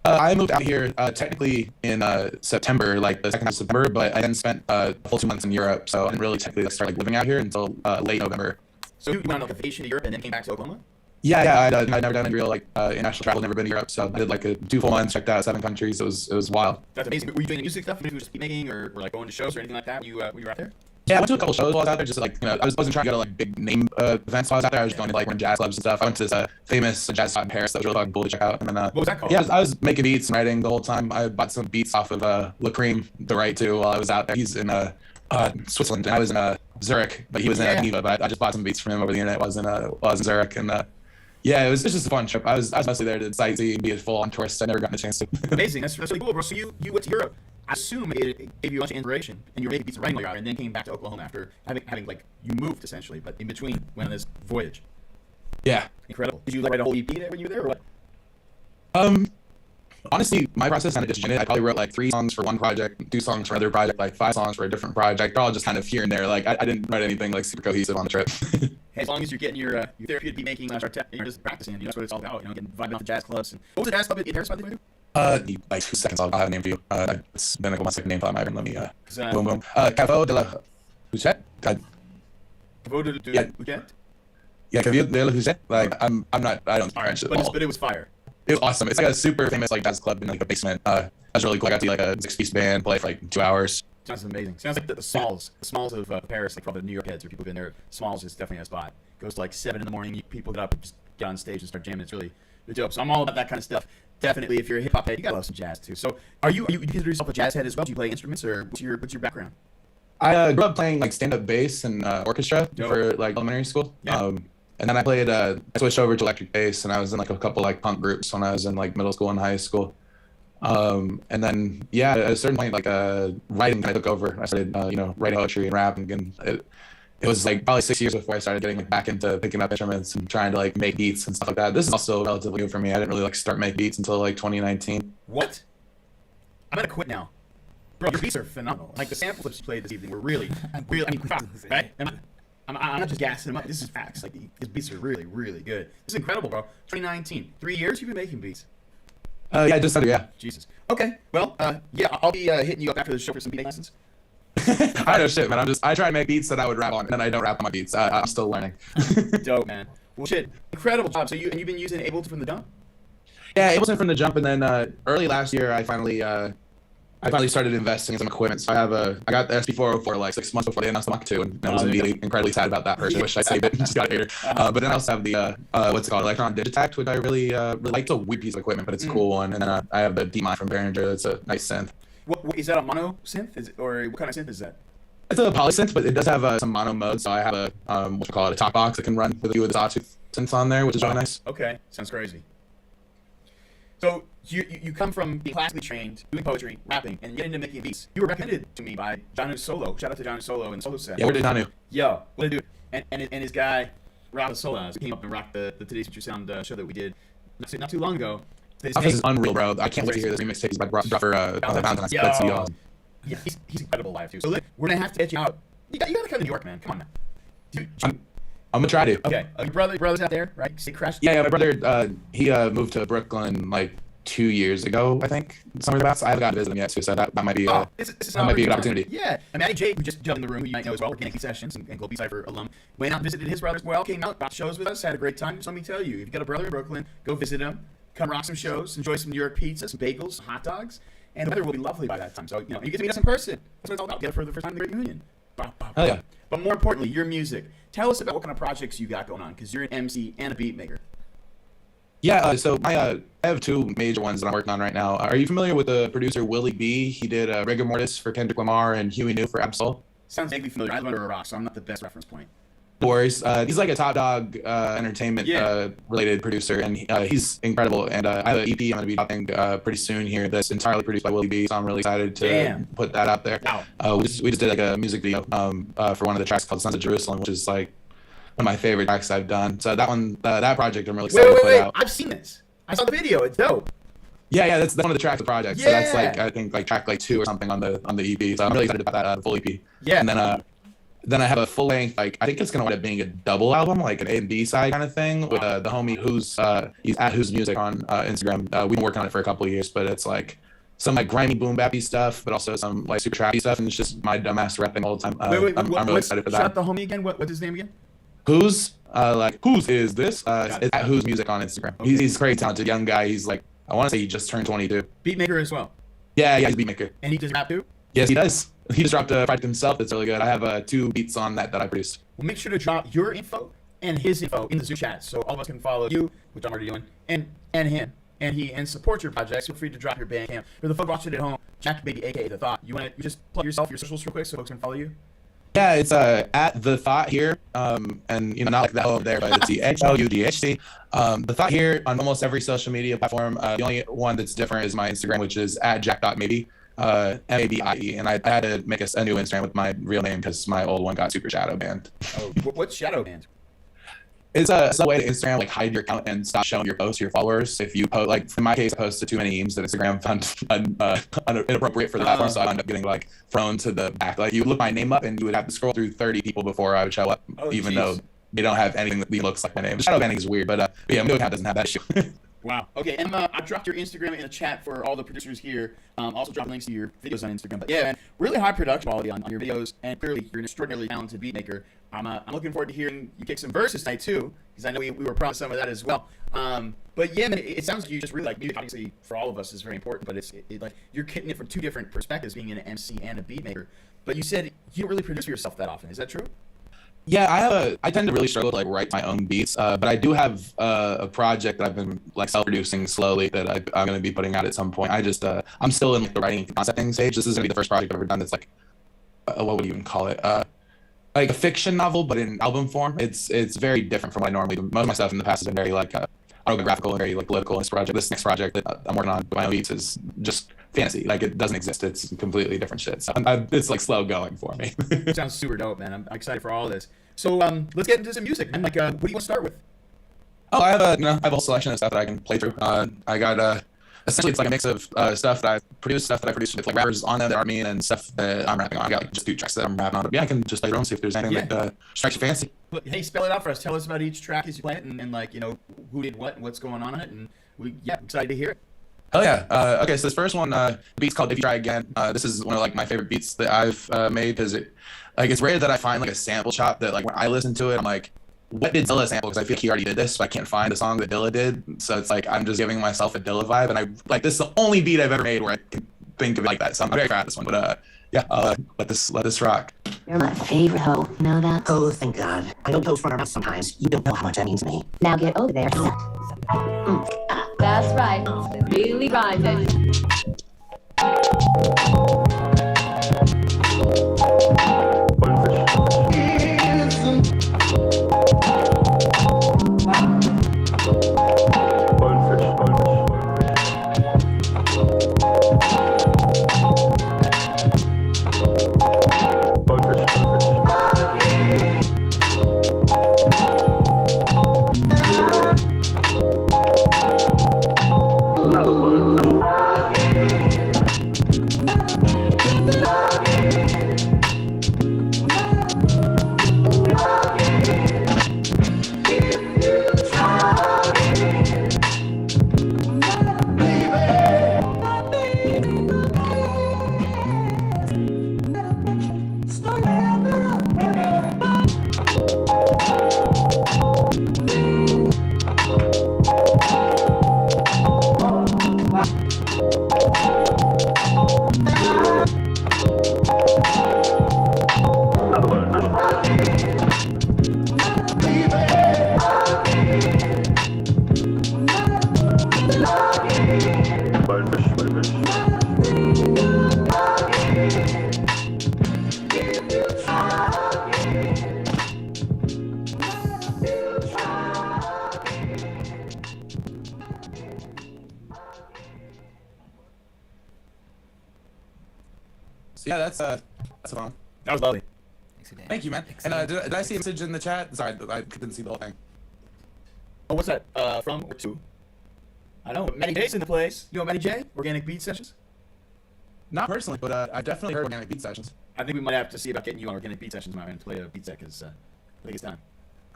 I moved out here technically in September, like the second half of September, but I then spent a full 2 months in Europe, so I didn't really technically start like living out here until late November. So you went on a vacation to Europe and then came back to Oklahoma? Yeah, I'd never done any real like international travel, never been to Europe, so I did like 2 full months, checked out 7 countries. It was wild. That's amazing. Were you doing music stuff? Were you just making or like going to shows or anything like that? Were you out there? Yeah, I went to a couple shows while I was out there. Just like I wasn't trying to go to like big name events while I was out there. I was just going to like run jazz clubs and stuff. I went to this famous jazz spot in Paris that was really fucking cool to check out. And then what was that called? Yeah, I was making beats and writing the whole time. I bought some beats off of Lacream to write to while I was out there. He's in Switzerland, and I was in Zurich, but he was in Geneva. But I just bought some beats from him over the internet while I was in Zurich, and yeah, it was just a fun trip. I was mostly there to sightsee and be a full-on tourist. I never gotten a chance to. Amazing. That's really cool, bro. So you went to Europe. I assume it gave you a bunch of inspiration, and you were making beats and writing while you were out, and then came back to Oklahoma after having like you moved essentially, but in between went on this voyage. Yeah. Incredible. Did you like write a whole EP there when you were there, or what? Honestly, my process kind of disjointed. I probably wrote like 3 songs for one project, 2 songs for another project, like 5 songs for a different project. They're all just kind of here and there. Like I didn't write anything like super cohesive on the trip. As long as you're getting your therapeutic beat making, you're just practicing. That's what it's all about. Getting vibing off the jazz clubs. And what was the jazz club in Paris? By the way? Like 2 seconds. I'll have a name for you. It's been like a 1 second name for my let me boom boom. Caveau de la Huchette. Caveau de la Huchette. Yeah, Caveau de la Huchette. Like I don't speak French at all. But it was fire. It was awesome. It's like a super famous like jazz club in like a basement. That's really cool. I got to see like a 6-piece band play for like 2 hours. Sounds amazing. Sounds like the Smalls of Paris, like probably the New York heads or people who've been there. Smalls is definitely a spot. Goes to like 7 in the morning. People get up and just get on stage and start jamming. It's really dope. So I'm all about that kind of stuff. Definitely, if you're a hip hop head, you gotta love some jazz too. So are you consider yourself a jazz head as well? Do you play instruments, or what's your background? I grew up playing like stand-up bass and orchestra for like elementary school. Yeah. And then I switched over to electric bass, and I was in like a couple like punk groups when I was in like middle school and high school. And then yeah, at a certain point, like writing kind of took over. I started writing poetry and rapping, and it was like probably 6 years before I started getting like back into picking up instruments and trying to like make beats and stuff like that. This is also relatively new for me. I didn't really like start making beats until like 2019. What? I'm gonna quit now, bro. Your beats are phenomenal. Like the sample clips you played this evening were really. I mean, right? I'm not just gassing them up. This is facts. Like these beats are really, really good. This is incredible, bro. 2019, 3 years you've been making beats. Yeah, just under, yeah. Jesus. Okay. Well, yeah, I'll be hitting you up after the show for some beating lessons. I know shit, man. I try to make beats that I would rap on, and then I don't rap on my beats. I'm still learning. Dope, man. Well, shit, incredible job. So you've been using Ableton from the jump? Yeah, Ableton from the jump, and then early last year, I finally started investing in some equipment. So I got the SP404 like 6 months before they announced the Mach 2, and I was immediately incredibly sad about that. Personally, wish I saved it and just got it later. But then I also have the what's it called, Electron Digitact, which I really like. It's a weird piece of equipment, but it's a cool one. And then I have the DMI from Behringer. That's a nice synth. What is that, a mono synth? Or what kind of synth is that? It's a polysynth, but it does have some mono mode. So I have a what you call it, a talk box that can run with a few of the sawtooth synths on there, which is really nice. Okay, sounds crazy. So you come from being classically trained, doing poetry, rapping, and get into making beats. You were recommended to me by Janu Solo. Shout out to Janu Solo and Solo Set. Yeah, where did Janu? Yo, what a dude. And his guy, Rafa Solas, came up and rocked the Today's Future Sound show that we did not too long ago. This is unreal, bro. I can't wait to hear this remix tape by Duffer Valentine. That's awesome. Yeah, he's incredible live too. So look, we're gonna have to get you out. You gotta come to New York, man. Come on now. Dude, I'm gonna try to. Okay, your brother's out there, right? Stay crashed. Yeah, my brother, he moved to Brooklyn like 2 years ago, I think. Somewhere about. I haven't got to visit him yet, so that might be that might be a good opportunity. Yeah, and Matty J, who just jumped in the room, who you might know as well, Organic Sessions and Global Cypher alum, went out and visited his brother as well, came out, got shows with us, had a great time. Just let me tell you, if you got a brother in Brooklyn, go visit him, come rock some shows, enjoy some New York pizza, some bagels, some hot dogs, and the weather will be lovely by that time. So, you get to meet us in person. That's what it's all about. Get it for the first time in the Great Reunion. Hell yeah. But more importantly, your music. Tell us about what kind of projects you got going on, because you're an MC and a beat maker. Yeah, so I have two major ones that I'm working on right now. Are you familiar with the producer Willie B? He did Rigor Mortis for Kendrick Lamar and Huey New for Absol. Sounds vaguely familiar. I live under a rock, so I'm not the best reference point. No worries. He's like a Top Dog entertainment related producer, and he's incredible. And I have an EP I'm going to be dropping pretty soon here that's entirely produced by Willie B, so I'm really excited to put that out there. Wow. We just did like a music video for one of the tracks called Sons of Jerusalem, which is like one of my favorite tracks I've done. So that one, that project, I'm really excited to put out. I've seen this. I saw the video. It's dope. Yeah, that's one of the tracks of the project. So that's like, I think like track like 2 or something on the EP. So I'm really excited about that full EP. Yeah. And then I have a full length, like I think it's gonna end up being a double album, like an A and B side kind of thing with the homie he's at Who's Music on Instagram. We've been working on it for a couple of years, but it's like some like grimy boom bappy stuff, but also some like super trappy stuff, and it's just my dumbass rapping all the time. I'm really excited for that. Shout the homie again. What's his name again? Whose is this? It's at Who's Music on Instagram. Okay. He's a crazy talented young guy. He's like, I want to say he just turned 22. Beat maker as well. Yeah, he's a beat maker. And he does rap too? Yes, he does. He just dropped a project himself that's really good. I have 2 beats on that I produced. Well, make sure to drop your info and his info in the Zoom chat, so all of us can follow you, which I'm already doing, and him, and support your projects. Feel free to drop your Bandcamp. For the folks watching at home, Jack Baby, aka The Thought, you just plug yourself, your socials real quick, so folks can follow you? Yeah, it's at The Thought here, and not like that over there, but it's the HLUDHC. The Thought here on almost every social media platform. The only one that's different is my Instagram, which is at jack.maybe. MABIE, and I had to make a new Instagram with my real name because my old one got super shadow banned. Oh, what's shadow banned? It's a way to Instagram like hide your account and stop showing your posts to your followers. If you post, like in my case, I posted too many memes that Instagram found inappropriate for the platform, so I ended up getting like thrown to the back. Like you look my name up, and you would have to scroll through 30 people before I would show up, even though they don't have anything that looks like my name. Shadow banning is weird, but yeah, my new account doesn't have that issue. Wow. Okay, and I dropped your Instagram in the chat for all the producers here. Also drop links to your videos on Instagram. But yeah, man, really high production quality on your videos, and clearly you're an extraordinarily talented beat maker. I'm looking forward to hearing you kick some verses tonight too, because I know we were promised some of that as well. But yeah, man, it sounds like you just really like music. Obviously, for all of us, is very important. But it's like you're hitting it from 2 different perspectives, being an MC and a beat maker. But you said you don't really produce for yourself that often. Is that true? Yeah, I tend to really struggle to like write my own beats, but I do have a project that I've been like self-producing slowly that I'm going to be putting out at some point. I'm still in like, the writing concepting stage. This is going to be the first project I've ever done that's like, what would you even call it? Like a fiction novel, but in album form. It's very different from what I normally do. Most of my stuff in the past has been very like autobiographical and very like political. This next project that I'm working on with my own beats is just fantasy. Like it doesn't exist. It's completely different shit. So it's like slow going for me. Sounds super dope, man. I'm excited for all of this. So let's get into some music. And like, what do you want to start with? Oh, I have a whole selection of stuff that I can play through. I got essentially it's like a mix of stuff that I produced with like rappers on there that are me, and stuff that I'm rapping on. I got like just 2 tracks that I'm rapping on. But yeah, I can just play around and see if there's anything that strikes your fancy. Hey, spell it out for us. Tell us about each track as you play it, and like who did what and what's going on in it, and I'm excited to hear it. Oh yeah. Okay, so this first one, beat's called "If You Try Again." This is one of like my favorite beats that I've made because it's rare that I find like a sample chop that like when I listen to it, I'm like, what did Dilla sample? Because I feel like he already did this, but I can't find a song that Dilla did. So it's like I'm just giving myself a Dilla vibe, and I like this is the only beat I've ever made where I can think of it like that. So I'm very proud of this one. But yeah, I'll let this rock. You're my favorite hoe. You know that? Oh, thank God. I don't post front around sometimes. You don't know how much that means to me. Now get over there. That's right. Really rhymed it. So yeah, that's a fun. That was lovely. Thank you, man. And did I see a message in the chat? Sorry, I didn't see the whole thing. Oh, what's that? From or to? I don't know. Matty J's in the place. You know Matty J? Organic Beat Sessions? Not personally, but I definitely heard Organic Beat Sessions. I think we might have to see about getting you on Organic Beat Sessions, my man, to play a beat set, because I think it's time.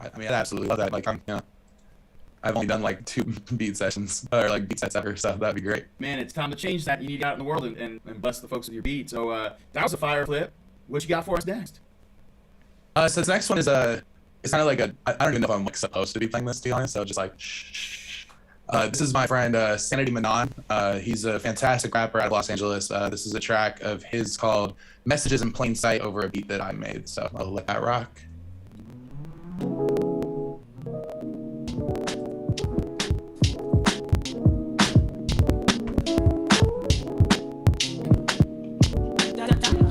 I mean, I absolutely love that. Like, I've only done like 2 beat sessions, or like beat sets ever, so that'd be great. Man, it's time to change that. You need to get out in the world and bless the folks with your beat. So that was a fire flip. What you got for us next? So this next one is it's kind of like I don't even know if I'm like supposed to be playing this, to be honest. So just like, shh. This is my friend Sanity Manon. He's a fantastic rapper out of Los Angeles. This is a track of his called "Messages in Plain Sight" over a beat that I made. So I'll let that rock.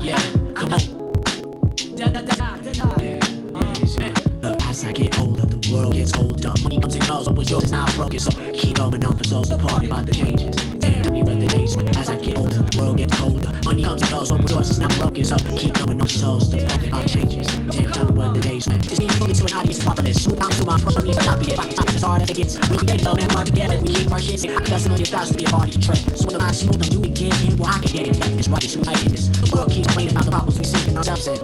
Yeah, come on. As I get older, the world gets older. Money comes and goes, what was yours is now broken. So keep going on for souls, the party about the changes. Damn, tell me what the days when. As I get older, the world gets colder. Money comes and goes, what was yours is now broken. So keep going on for souls, the party about the changes. Damn, tell me what the days when. Just need to to an audience populist. Shoot down to my front, need to copy it. Back to as hard as it gets. We get low and work together. We keep our shit sick. Doesn't know your styles to be a party to trend. So when the line smooth, I'm doing again. And well, I can get it. It's right, it's right in this. The world keeps complaining about the problems we see in ourselves.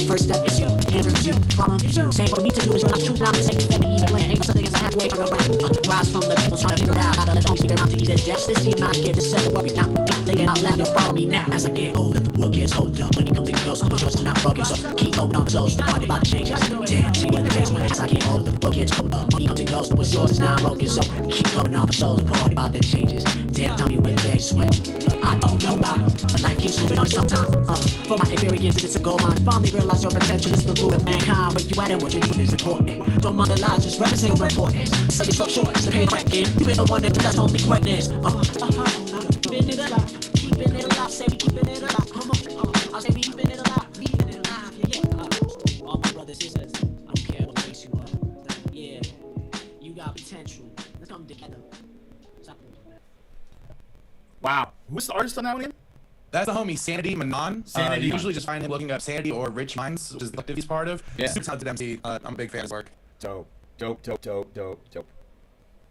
First step is you, answer is you, problem is you. Say what we need to do is realize truth, not mistake, let me even plan. Ain't something as a halfway from around. Rise from the people trying to figure out how to let homes figure out to either justice, you not give the set of worries. Now, thinking out loud, you'll follow me now. As I get older, the world gets older. Money comes and goes, but yours is not broken. So keep holding on to those, the party about to changes. Damn, see what the days when. As I get older, the world gets older. Money comes and goes, but what's yours is not broken. So keep holding on to those, the party about to changes. Damn, tell me when the days when. I don't know about it, but life keeps moving on sometimes. For my experience, it's a gold mine. Finally realize your potential is the food of mankind. Where you at and what you're doing is important. Don't mind the lies, just represent your importance. So you're so short, it's the pain record. You ain't the one that does only greatness. Keeping it alive, keeping it alive. Say we keeping it alive. Come on, I say we keeping it alive, keeping it alive. Yeah. All my brothers, sisters, I don't care what makes you up. Yeah, you got potential. Let's come together. Wow. Who's the artist on that one again? That's the homie Sanity Manon. Sanity. You usually just find him looking up Sanity or Rich Minds, which is the collective he's part of. Yeah. Super talented MC. I'm a big fan of his work. Dope.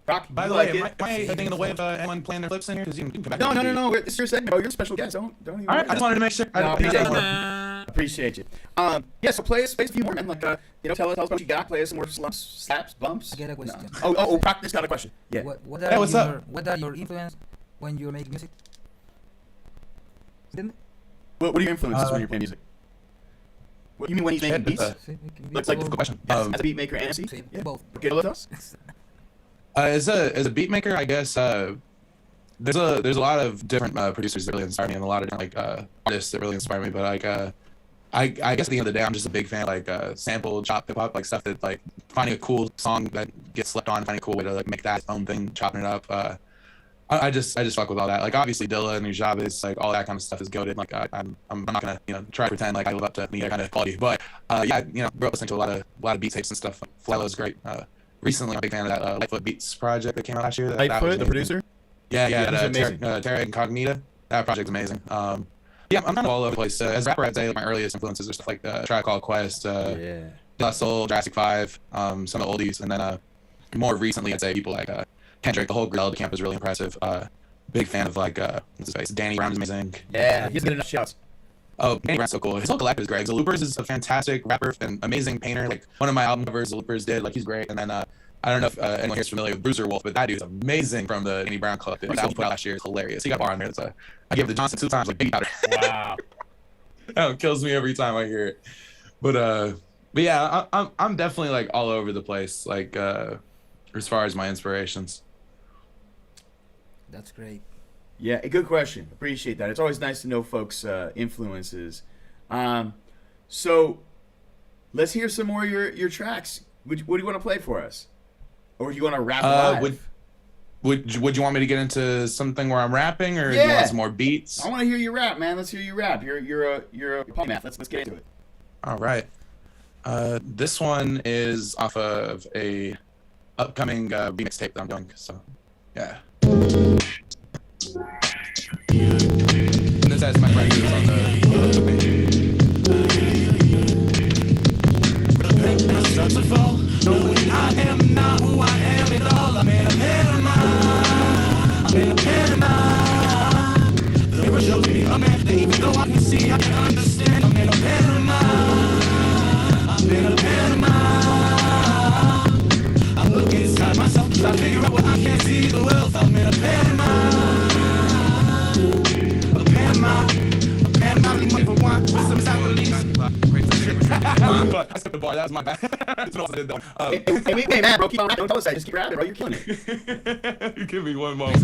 Rock, by the way, am I getting in the way of anyone playing their flips in here? Because you can come back. No. It's your segment. Oh, you're a special guest. Don't even. All right, I just wanted to make sure. Appreciate you. Yeah. So play us a few more, man. Like, tell us what you got. Play us some more slaps, bumps. I get a question. No. Oh, Rock, this got a question. Yeah. What what's are your influence? when you're making music? Didn't it? What are your influences when you're playing music? What you mean when he's making beats? Looks like a difficult question. As a beat maker and MC? Sí, Yeah. both. Okay, let us. As a beat maker, I guess there's a lot of different producers that really inspire me, and a lot of different artists that really inspire me. But I guess at the end of the day, I'm just a big fan of sample chop hip hop, like stuff that like finding a cool song that gets slept on, finding a cool way to like make that its own thing, chopping it up. I just fuck with all that. Like obviously Dilla and Nujabes, like all that kind of stuff is goated. Like I'm not gonna try to pretend like I live up to any kind of quality. But yeah, grew up listening to a lot of beat tapes and stuff. Flylo's great. Recently, I'm a big fan of that Lightfoot Beats project that came out last year. Lightfoot, the producer? Yeah, amazing. Terra Incognita. That project's amazing. Yeah, I'm kind of all over the place. As a rapper, I'd say my earliest influences are stuff like Tribe Called Quest, De La Soul, Jurassic 5, some of the oldies, and then more recently, I'd say people like Kendrick. The whole Griselda camp is really impressive. Big fan of what's his face? Danny Brown is amazing. Yeah, he doesn't get enough shouts. Oh, Danny Brown's so cool. His whole collective is great. The Loopers is a fantastic rapper and amazing painter. Like one of my album covers, the Loopers did. Like he's great. And then I don't know if anyone here is familiar with Bruiser Wolf, but that dude's amazing from the Danny Brown collective. That album put out last year is hilarious. He got a bar on there. That's I give the Johnson 2 times like baby powder. Wow. That one kills me every time I hear it. But yeah, I'm definitely like all over the place. Like as far as my inspirations. That's great. Yeah, a good question. Appreciate that. It's always nice to know folks' influences. So let's hear some more of your tracks. What do you want to play for us? Or do you want to rap live? Would you want me to get into something where I'm rapping, or do you want some more beats? I want to hear you rap, man. Let's hear you rap. You're a polymath. Let's get into it. All right. This one is off of a upcoming remix tape that I'm doing. So, yeah. And this has my friend who's on the knowing I am not who I am at all. I'm in a Panama. I'm in a Panama. The river shows me I'm empty, even though I can see, I can understand. I'm in a Panama. I'm in a Panama. I look inside myself, cause I figure out what I can't see the wealth. I'm in a Panama. A Panama. A Panama, leave money for one, with some salaries. I skipped the bar. That was my bad. Hey, man, bro, keep on. Don't tell us that. Just keep rapping, bro. You're killing it. You give me one more. Where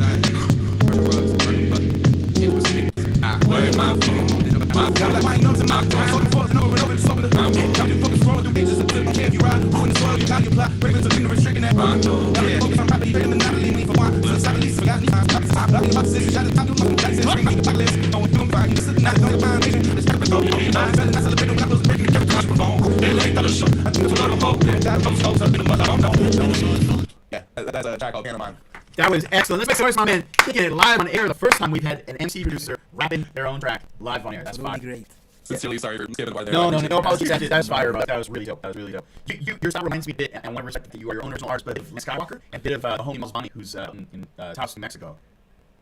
my phone? My God, like my nose and my tongue. So the forth and over and over the summer. I'm getting focused, scrolling through pages until you can't be right. Who in the soil, you got your plot. Ravens of ignorance, stricken that bond. Now they focus on property, better than not leave me for one. So the side of these forgotten times. I'm blocking about decisions. Shot the top of my taxes. Ring me the blacklist. Going through and fire. You sit not going to find vision. It's kind of a I'm feeling not celebrating when I was breaking the carrot touch with bone. They lay down the show. I think it's a lot of hope. That folks goes up in the mud. I don't know. Yeah, that's a track called Pantomime. That was excellent. Let's make some noise, my man. Kicking it live on air. The first time we've had an MC producer rapping their own track live on air. That's really fire. great. Sincerely sorry for skipping the bar there. No apologies. That was fire, bro. That was really dope. Your style reminds me a bit, and I want to respect that you are your own original artist, but of Luke Skywalker and a bit of the homie Malzvani, who's in Taos, New Mexico.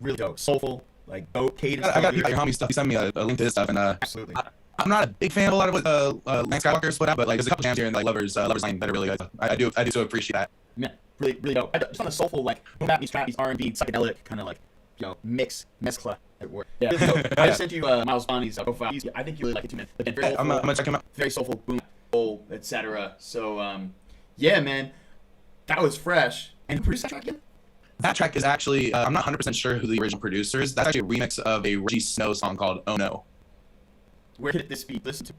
Really dope. Soulful, like dope cadence. I got your homie stuff. He sent me a link to his stuff, and absolutely. I'm not a big fan of a lot of what Luke Skywalker put out, but like there's a couple jams here in like Lovers Lane that are really good. I do so appreciate that. Yeah, really dope. Just on a soulful, like boom bap meets trap meets R&B, psychedelic kind of like mezcla at work. Yeah, I just sent you Miles Bonnie's profile. I think you really like it too, man. But very I'm gonna check him out. Very soulful, boom, soul, etc. So yeah, man, that was fresh. And who produced that track again? That track is actually I'm not 100% sure who the original producer is. That's actually a remix of a Reggie Snow song called Oh No. Where could this be listened to?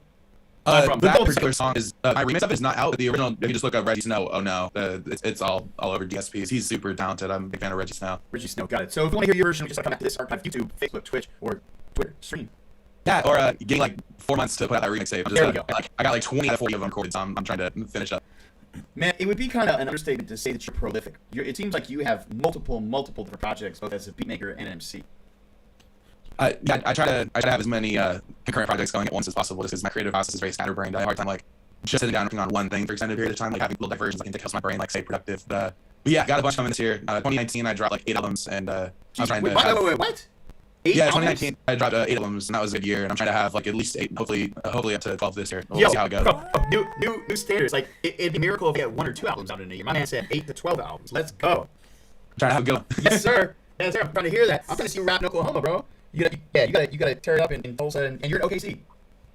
That particular song is my remix of it is not out. But the original, if you just look up Reggie Snow, Oh No, it's all over DSPs. He's super talented. I'm a big fan of Reggie Snow. Reggie Snow, got it. So if you want to hear your version, just come back to this archive, YouTube, Facebook, Twitch, or Twitter stream. Yeah, or getting like 4 months to put out that remix tape. There we go. I got like 20 out of 40 of them recorded, so I'm trying to finish up. Man, it would be kind of an understatement to say that you're prolific. It seems like you have multiple different projects, both as a beatmaker and an MC. I try to have as many concurrent projects going at once as possible, just because my creative process is very scatterbrained. I have a hard time like just sitting down working on one thing for extended period of time, like having little diversions. I can take helps my brain like stay productive. But yeah, got a bunch coming this year. 2019, I dropped like 8 albums, and I was trying to. Wait, what? 8 yeah, albums? 2019, I dropped 8 albums, and that was a good year. And I'm trying to have like at least 8, hopefully up to 12 this year. We'll see how it goes. Bro, new standards. Like it'd be a miracle if we had 1 or 2 albums out in a year. My man said 8 to 12 albums. Let's go. Trying to have a good one. Yes, sir. Man, Sarah, I'm trying to hear that. I'm trying to see you rap in Oklahoma, bro. You gotta tear it up in Tulsa, and you're in OKC.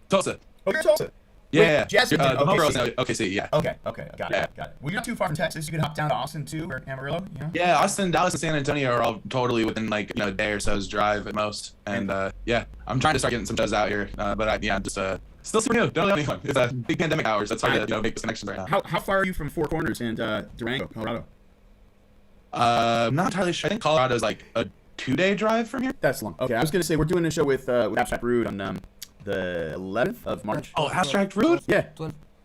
Tulsa. Oh, you're in Tulsa. Yeah. Wait, Jesse, the homegrown is OKC. Yeah. Okay, got it. Well, you're not too far from Texas. You could hop down to Austin too, or Amarillo. You know? Yeah, Austin, Dallas, and San Antonio are all totally within like a day or so's drive at most. And yeah, I'm trying to start getting some shows out here, but I'm just still super new. Don't know anyone. It's big pandemic hours. That's hard to make those connections right now. How far are you from Four Corners and Durango, Colorado? I'm not entirely sure. I think Colorado's like a 2-day drive from here. That's long. Okay, I was gonna say we're doing a show with Abstract Rude on the 11th of March. Oh, Abstract Rude? Yeah.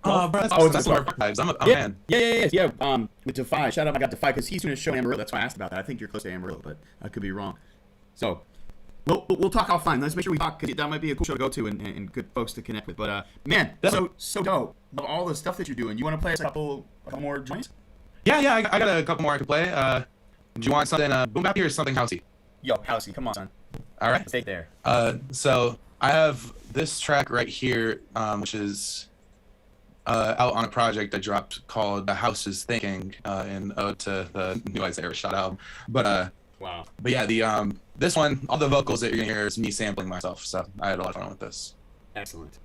Oh, bro, that's awesome. I'm a fan. Yeah. With Defy, shout out, I got Defy because he's doing a show in Amarillo. That's why I asked about that. I think you're close to Amarillo, but I could be wrong. So, we'll talk offline. Let's make sure we talk because that might be a cool show to go to and good folks to connect with. But man, so dope. Love all the stuff that you're doing. You want to play us a couple more joints? Yeah. I got a couple more I can play. Do you want something boom bappy or something housey? Yo, housey, come on, son. All right. Stay there. So I have this track right here, which is out on a project I dropped called "The House Is Thinking" in ode to the new Isaiah Rashad album. But wow. But yeah, this one, all the vocals that you're gonna hear is me sampling myself. So I had a lot of fun with this. Excellent.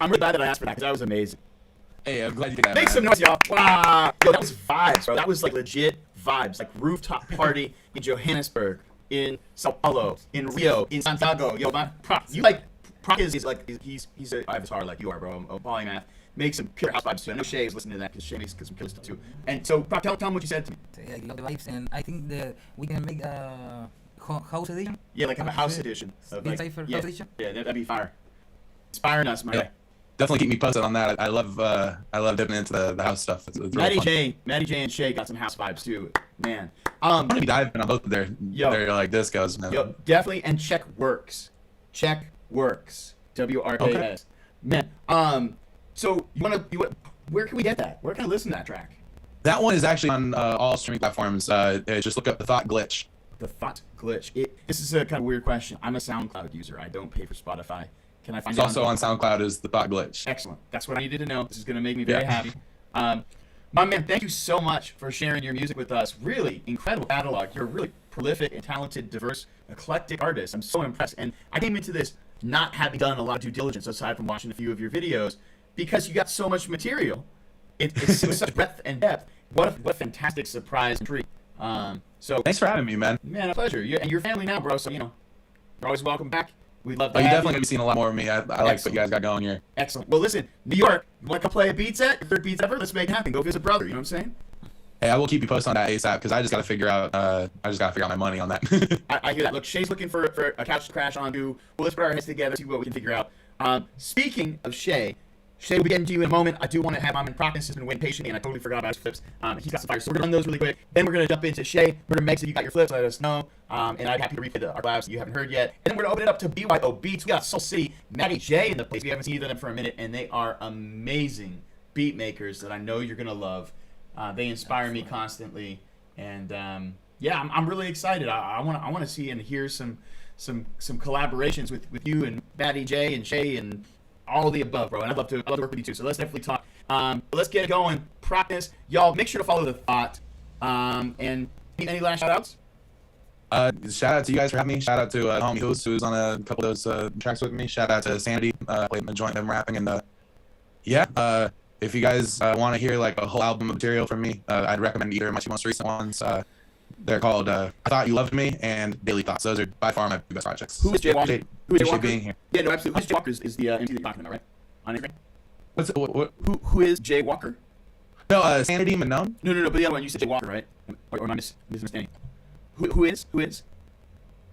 I'm really glad that I asked for that because that was amazing. Hey, I'm glad you did that. Make some noise, y'all. Wow. Yo, that was vibes, bro. That was like legit vibes. Like rooftop party in Johannesburg, in Sao Paulo, in Rio, in Santiago. Yo, man, you like, Proc is like, he's a avatar like you are, bro. A polymath. Make some pure house vibes too. I know Shay is listening to that because Shay makes some killer stuff too. And so, Proc, tell him what you said to me. I love the vibes, and I think that we can make a house edition. Yeah, like a house edition. Of like, Cypher yeah, house edition. Yeah, that'd be fire. Inspiring us, my guy. Definitely keep me posted on that. I love dipping into the house stuff. It's Maddie J and Shay got some house vibes too, man. I'm gonna be diving on both of their like discos, man. Yo, definitely, and Check Works, WRKS, okay. Man. So where can we get that? Where can I listen to that track? That one is actually on all streaming platforms. Just look up The Thought Glitch. The Thought Glitch. This is a kind of weird question. I'm a SoundCloud user. I don't pay for Spotify. Can I find it? It's also on SoundCloud as The Thought Glitch. Excellent. That's what I needed to know. This is going to make me very happy. My man, thank you so much for sharing your music with us. Really incredible catalog. You're a really prolific and talented, diverse, eclectic artist. I'm so impressed. And I came into this not having done a lot of due diligence aside from watching a few of your videos because you got so much material. It's with such breadth and depth. What a fantastic surprise and treat. So thanks for having me, man. Man, a pleasure. And your family now, bro. So you're always welcome back. We'd love to you're have definitely gonna be seeing a lot more of me. I like what you guys got going here. Excellent. Well, listen, New York, you want to come play a beat set? Your third beats ever? Let's make it happen. Go visit brother. You know what I'm saying? Hey, I will keep you posted on that ASAP because I just gotta figure out. My money on that. I hear that. Look, Shay's looking for a couch to crash onto. Well, let's put our heads together, see what we can figure out. Speaking of Shay will be getting to you in a moment. I do want to have him in practice. He's been waiting patiently, and I totally forgot about his flips. He's got some fires, so we're going to run those really quick. Then we're going to jump into Shay. We're going to make sure you got your flips, let us know. And I'd be happy to replay our labs that you haven't heard yet. And then we're going to open it up to BYO Beats. We got Soul City, Maddie J in the place. We haven't seen either of them for a minute, and they are amazing beat makers that I know you're going to love. They inspire me constantly. And, yeah, I'm really excited. I want to see and hear some collaborations with you and Maddie J and Shay and all of the above, bro. And I'd love to work with you too. So let's definitely talk. Let's get it going. Practice. Y'all, make sure to follow the thought. And any last shout outs? Shout out to you guys for having me. Shout out to homie who's on a couple of those tracks with me. Shout out to Sanity. Played in the joint, them rapping. And yeah, if you guys want to hear like a whole album of material from me, I'd recommend either of my two most recent ones. They're called I Thought You Loved Me and Daily Thoughts. Those are by far my best projects. Who is Jay Walker? Who is Jay Walker? Being here. Yeah, no, absolutely. Jay Walker is the MC that you're talking about, right? On Instagram? What? Who is Jay Walker? No, Sanity Manon? No, but the other one, you said Jay Walker, right? Or am I misunderstanding? Who is?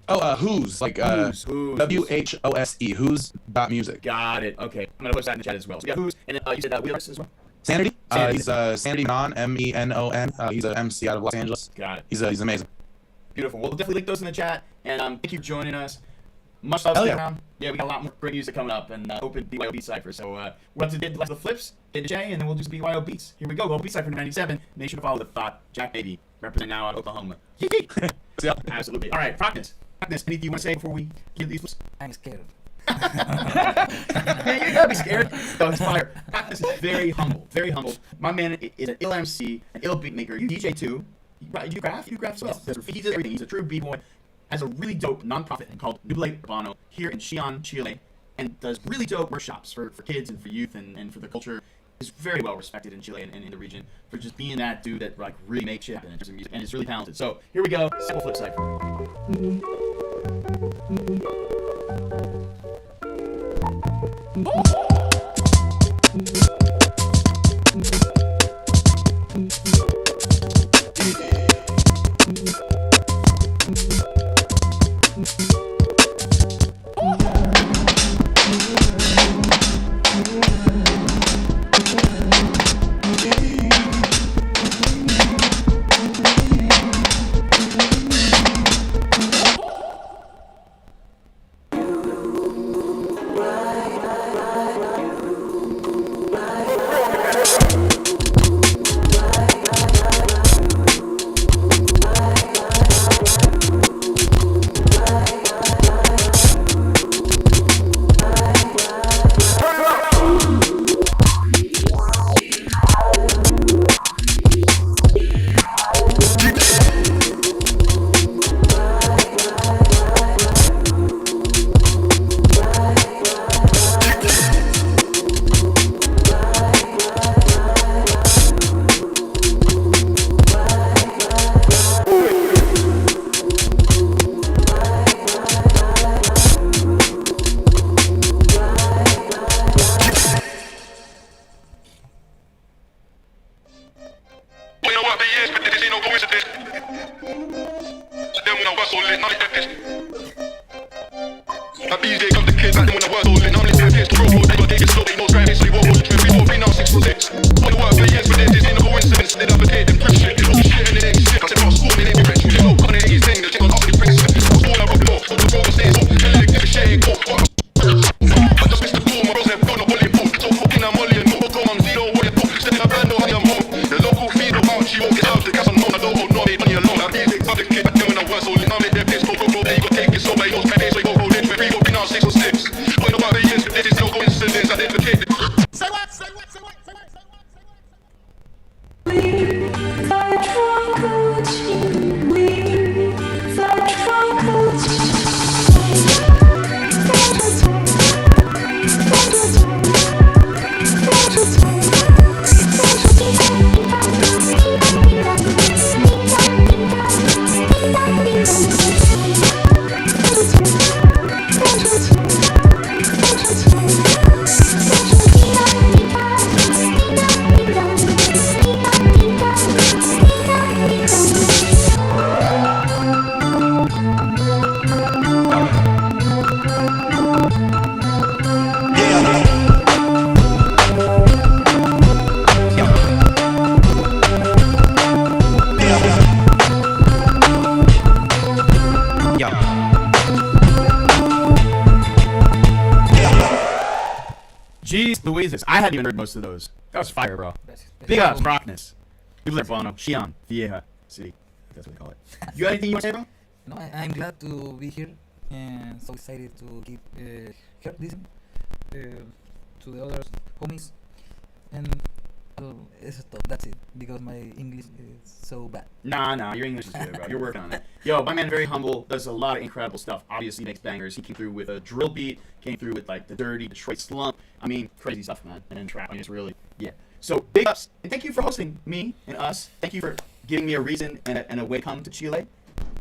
Oh, Who's, like Who's. WHOSE, Who's.music. Got it. Okay. I'm going to post that in the chat as well. So yeah, Who's, and you said we as well? Sanity? He's Sandy Menon, MENON. He's an MC out of Los Angeles. Got it. He's amazing. Beautiful. We'll definitely link those in the chat. And thank you for joining us. Much love. Yeah, we got a lot more great music coming up and open BYO Beat Cypher. So we're about to get the flips, get to Jay, and then we'll do some BYO Beats. Here we go. Global Beat Cypher 97. Make sure to follow the thought. Jack Baby, represent now out of Oklahoma. Yeah. Absolutely. All right, practice. Anything you want to say before we give these flips? I'm scared. Man, you gotta be scared. No, it's fire. Practice is very humble. Very humble. My man is an ill MC, an ill beat maker. You DJ too. You graph as well. He does everything. He's a true b-boy. Has a really dope nonprofit called Nuble Urbano here in Xi'an, Chile, and does really dope workshops for kids and for youth and for the culture. Is very well respected in Chile and in the region for just being that dude that like really makes shit happen in terms of music, and is really talented. So here we go. Simple flip cypher. Say what? Jeez Louises. I hadn't even heard most of those. That was fire, bro. Gracias. Big ups, Brockness. People there, Bono. Xi'an, Vieja City. That's what they call it. You got anything you want to say, bro? No, I'm glad to be here and so excited to keep help listen to the other homies. And it's stop. That's it. Because my English is so bad. Nah, your English is good, bro. You're working on it. Yo, my man, very humble, does a lot of incredible stuff. Obviously makes bangers. He came through with a drill beat, came through with like the dirty Detroit slump. I mean, crazy stuff, man. And then trap. I mean, it's really, yeah. So big ups, and thank you for hosting me and us. Thank you for giving me a reason and a way to come to Chile.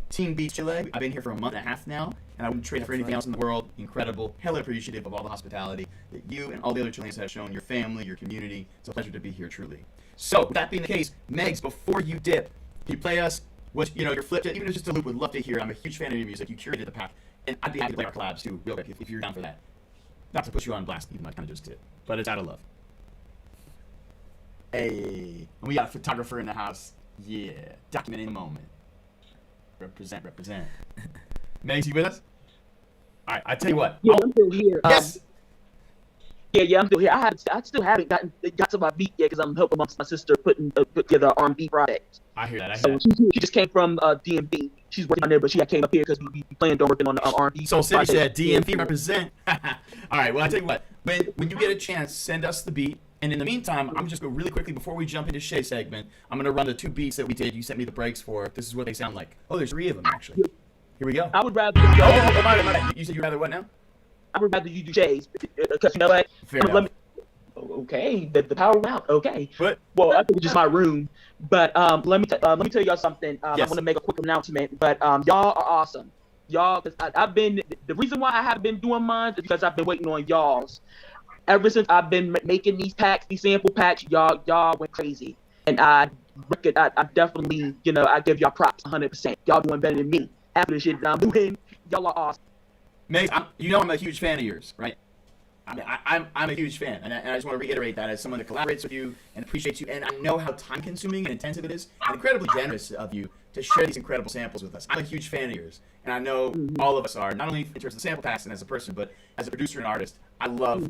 Team Beats Chile. I've been here for a month and a half now, and I wouldn't trade it for anything else in the world. Incredible. Hella appreciative of all the hospitality that you and all the other Chileans have shown your family, your community. It's a pleasure to be here, truly. So, with that being the case, Megs, before you dip, can you play us what, you know, your flip, even if it's just a loop, would love to hear. I'm a huge fan of your music. You curated the pack, and I'd be happy to play our collabs too, real quick, if you're down for that. Not to put you on blast, even though I kind of just did, but it's out of love. Hey, we got a photographer in the house. Yeah, documenting the moment. Represent. Megs, you with us? All right, I tell you what. Yeah, I'm still here. Yes. Yeah, I'm still here. I still haven't got to my beat yet because I'm helping my sister put together an R&B project. I hear that. So she just came from DMV. She's working on there, but she came up here because we planned on working on the R&B. So City said DMV represent. All right, well, I tell you what. When you get a chance, send us the beat. And in the meantime, I'm just going to really quickly, before we jump into Shay's segment, I'm going to run the 2 beats that we did. You sent me the breaks for. This is what they sound like. Oh, there's 3 of them, actually. Here we go. I would rather. Oh, my bad. You said you'd rather what now? I would rather you do Shay's because you know what? Fair enough. Okay, the power went out. Okay. But well, I think it's just my room. But let me tell y'all something. I Yes. want to make a quick announcement. But y'all are awesome. Y'all, cause I've been the reason why I haven't been doing mine is because I've been waiting on y'all's. Ever since I've been making these packs, these sample packs, y'all went crazy, and I definitely, you know, I give y'all props 100%. Y'all doing better than me. After the shit that I'm doing, y'all are awesome. Megs, you know I'm a huge fan of yours, right? I mean, I'm a huge fan, and I just want to reiterate that as someone that collaborates with you and appreciates you, and I know how time-consuming and intensive it is, and incredibly generous of you to share these incredible samples with us. I'm a huge fan of yours, and I know all of us are, not only in terms of the sample packs and as a person, but as a producer and artist. I love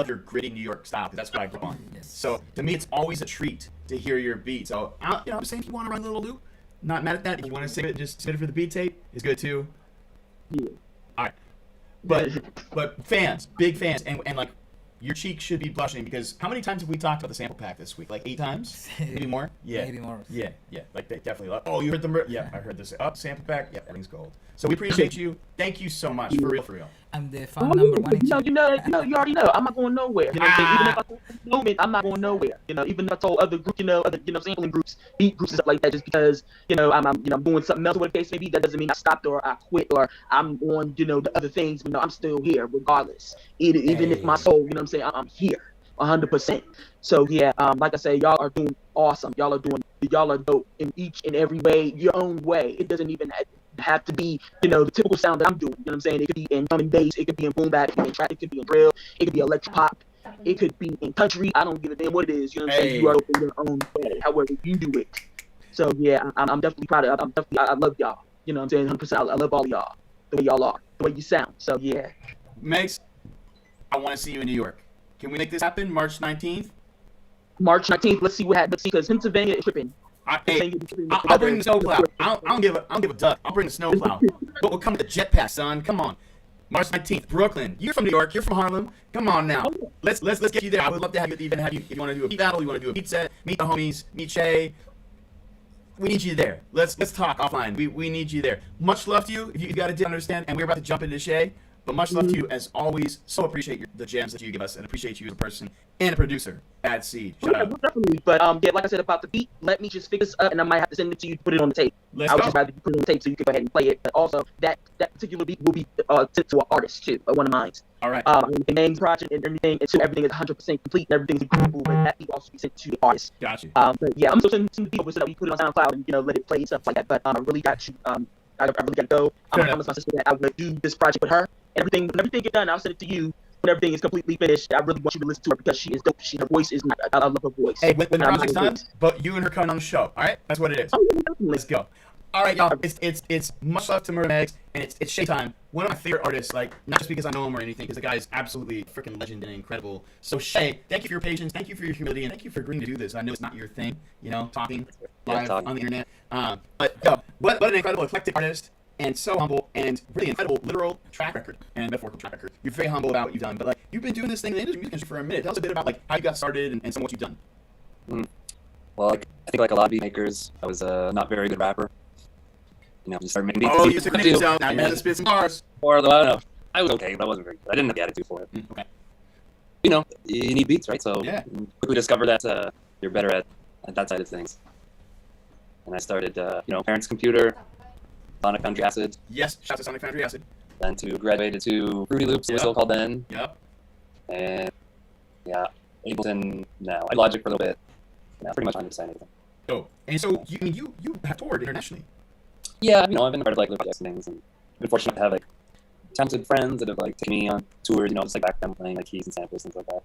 your gritty New York style, because that's what I grew up on. Yes. So to me, it's always a treat to hear your beat. So I'm saying if you want to run a little loop, not mad at that. If you want to save it, just submit it for the beat tape, is good too. Yeah. All right. But fans, big fans, and like your cheeks should be blushing because how many times have we talked about the sample pack this week? Like 8 times? Maybe more? Yeah. Maybe more. Yeah. Like they definitely love. Oh, you heard the yeah, I heard this. Sample pack. Yeah, everything's gold. So we appreciate you. Thank you so much. For real. I'm the fan number 1 in Chile. You already know. I'm not going nowhere. You know what I'm saying? Even if I told the moment, I'm not going nowhere. You know, even if I told other group, other sampling groups, beat groups and stuff like that, just because I'm doing something else. What the case may be, that doesn't mean I stopped or I quit or I'm on the other things. I'm still here regardless. Even if my soul, I'm saying, I'm here 100%. So yeah, like I say, y'all are doing awesome. Y'all are dope in each and every way, your own way. It doesn't even have to be, the typical sound that I'm doing. You know what I'm saying? It could be in drum and bass, it could be in boom bap, it could be in trap, it could be in drill, it could be electro pop, it could be in country. I don't give a damn what it is. You know what I'm saying? You are in your own way, however you do it. So yeah, I'm definitely proud of. I love y'all. You know what I'm saying? 100%. I love all y'all. The way y'all are, the way you sound. So yeah. Megs, I want to see you in New York. Can we make this happen? March 19th. March 19th. Let's see what happens. Let's see, because Pennsylvania is tripping. I'll bring the snowplow. I don't give a duck. I'll bring the snowplow. But we'll come to the jetpack, son. Come on. March 19th, Brooklyn. You're from New York. You're from Harlem. Come on now. Let's get you there. I would love to have you if you want to do a beat battle, you want to do a beat set, meet the homies, meet Shay. We need you there. Let's talk offline. We need you there. Much love to you. If you got to understand, and we're about to jump into Shay. But much love to you as always. So appreciate the gems that you give us, and appreciate you as a person and a producer. Bad Seed. Shout out. Definitely. But yeah, like I said about the beat, let me just figure this up, and I might have to send it to you to put it on the tape. I would just rather you put it on the tape so you can go ahead and play it. But also, that particular beat will be sent to an artist too, one of mine. All right. The name, project, and everything is 100% complete, and everything's agreeable. But that beat will also be sent to the artist. Got you. But yeah, I'm still sending the beat over so that we put it on SoundCloud and let it play and stuff like that. But I really got you. I really got to go. I'm gonna promise my sister that I will do this project with her. When everything get done, I'll send it to you. When everything is completely finished, I really want you to listen to her because she is dope. Her voice is not. I love her voice. Hey, when the project's done, but you and her coming on the show. All right, that's what it is. Oh, yeah, Let's go. All right, y'all. It's much love to Murder Megs, and it's Shay time. One of my favorite artists, like not just because I know him or anything, because the guy is absolutely freaking legend and incredible. So Shay, thank you for your patience, thank you for your humility, and thank you for agreeing to do this. I know it's not your thing, talking live on the internet. But yo, what an incredible eclectic artist, and so humble, and really incredible literal track record and metaphorical track record. You're very humble about what you've done, but like you've been doing this thing in the music industry for a minute. Tell us a bit about like how you got started and some of what you've done. Well, I think like a lot of beat makers, I was not very good rapper. Just started making beats. Oh, you took names out. Now you had to spit some bars. Or I don't know. I was okay, but I wasn't very good. I didn't have the attitude for it. Okay. You need beats, right? So you quickly discover that you're better at that side of things. And I started, Parents' Computer, Sonic Foundry Acid. Yes, shout out to Sonic Foundry Acid. Then graduated to Fruity Loops, it was still called then. Yep. And Ableton now. I Logic for a little bit. Yeah, pretty much 100% anything. Oh, and so you have toured internationally. Yeah, I've been a part of like little projects and things, and I've been fortunate to have like talented friends that have like taken me on tours, just like back then playing like keys and samples, things like that.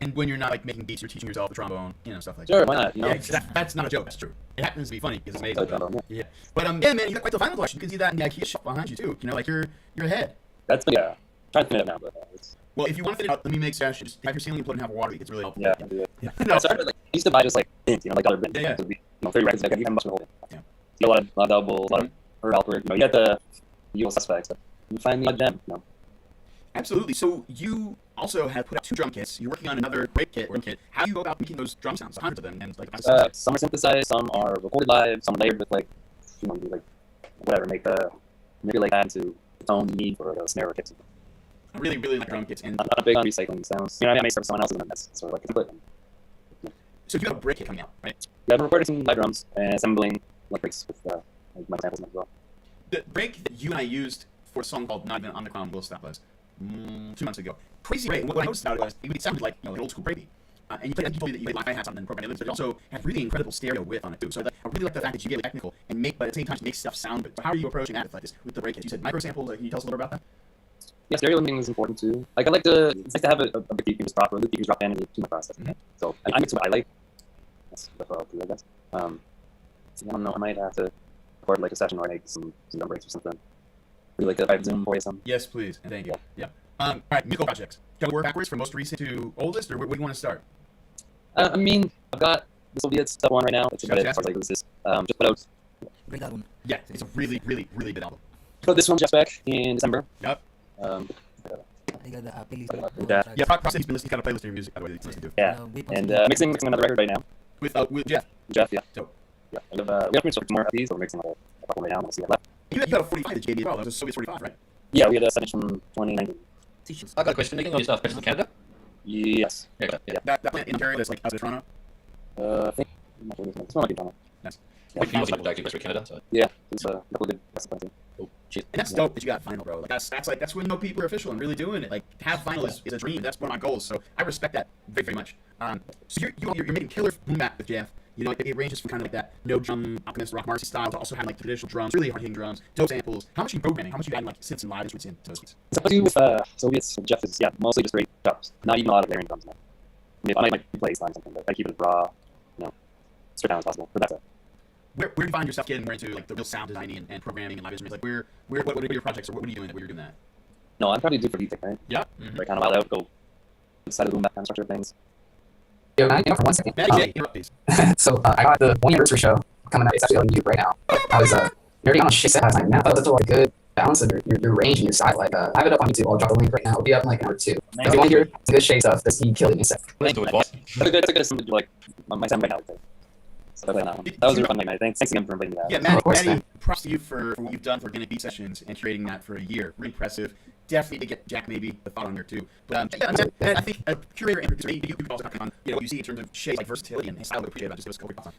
And when you're not like making beats, you're teaching yourself the trombone, stuff like that. Sure, why not? Yeah, that's not a joke. That's true. It happens to be funny because it's amazing. Trombone, yeah. But yeah, man, you got quite the vinyl collection. You can see that in the IKEA shop behind you too. Like you're ahead. That's trying to fit it now, but well, if you want to fit it out, let me make suggestions. Have your ceiling plug and have water leak. It's really helpful. Yeah, I can do it. Yeah. No, I started I used to buy just like bins, like dollar bins. Yeah. So it'd be, 30 records, like you can much the whole thing. Yeah. You get a lot of doubles, a lot of Herb Alpert. You get the usual suspects, but you find the odd gem. Absolutely. So you also have put out 2 drum kits. You're working on another break kit or drum kit. How do you go about making those drum sounds? Hundreds of them, and like some are synthesized, some are recorded live, some are layered with like whatever, manipulate that into the tone you need for a snare or kick. I really like drum kits, and I'm not big on recycling sounds. I make stuff for someone else, and then that's sort of like a template. So you have a break kit coming out, right? Yeah, I've recorded some live drums and assembling like breaks with my samples as well. The break that you and I used for a song called "Not Even on the Crown Will Stop Us" 2 months ago. Crazy break. What I noticed about it was it sounded like an old school breakbeat. And you told me that you played live hi-hats on and programmed but you also have really incredible stereo width on it too. So I really like the fact that you get technical and but at the same time make stuff sound good. So how are you approaching that like this with the break kit? You said micro samples. Can you tell us a little bit about that? Yeah, stereo limiting is important too. Like it's nice to have a big beat you just drop or a loop you just drop in and do my process. Mm-hmm. So I mix what I like. That's what I'll do, I guess. I don't know. I might have to record like a session where I make some drum breaks or something. Would you like to Zoom for you some? Yes, please. And thank you. Yeah. All right, musical projects. Can we work backwards from most recent to oldest, or where do you want to start? I've got the Soviet stuff on right now. It's about it as far as like this is. Just put out. Great album. Yeah, it's a really good album. Put this one just back in December. Yep. I got the playlist. Yeah, Proxy's been listening. Got a playlist of your music, by the way, that he's listening to. Yeah, and mixing another record right now. With Jeff. Jeff, yeah. So. Yeah, we have to make more of these. We're mixing like a couple right now. We'll see what left. You got a 45 that you gave me as well. That was a Soviet 45, right? Yeah, we had a 7-inch from 2019. I got a question. Making all your stuff based in Canada? Yes. Yeah. That plant in Ontario that's like outside of Toronto? I think it's not like Toronto. Nice. Yeah, people actually based in Canada. So. Yeah, it's a couple of good plants. Oh, shit. And that's dope that you got vinyl, bro. Like that's when people are official and really doing it. Like have vinyl is a dream. That's one of my goals. So I respect that very much. So you're making killer boom bap with Jeff. It ranges from kind of like that no drum Alchemist rock Marcy style to also having like traditional drums, really hard hitting drums, dope samples. How much are you programming? How much are you adding like synths and live instruments into those beats? So what I do with Soviets, Jeff is mostly just straight chops. Not even a lot of layering drums now. I might play slime something, but I keep it raw, straight down as possible. But that's it. Where do you find yourself getting more into like the real sound designing and programming and live instruments? Like what are your projects or what are you doing where you're doing that? No, I'm probably due for VTech, right? Yeah. Mm-hmm. Right, kind of wild out, go inside of the boom back kind of structure of things. Yo, man, for 1 second. Maddie J, interrupt please. So I got the 1 anniversary show coming up. It's actually on YouTube right now. I was nerdy on shit set last night. Man, I thought that's a good balance of your range and your style. Like I have it up on YouTube. I'll drop a link right now. It'll be up in like an hour or 2. If you want to hear the good Shay stuff, he killed it in a sec. That's a good like my time right now. So that was a fun night. Thanks again for inviting me out. Yeah, Maddie, props to you for what you've done for Organic Beat Sessions and creating that for a year. Really impressive. Definitely to get Jack maybe the thought on there too. But I think a curator and producer, you also comment on what you see in terms of Shay's like versatility and his style. I would appreciate about just give us a couple thoughts on.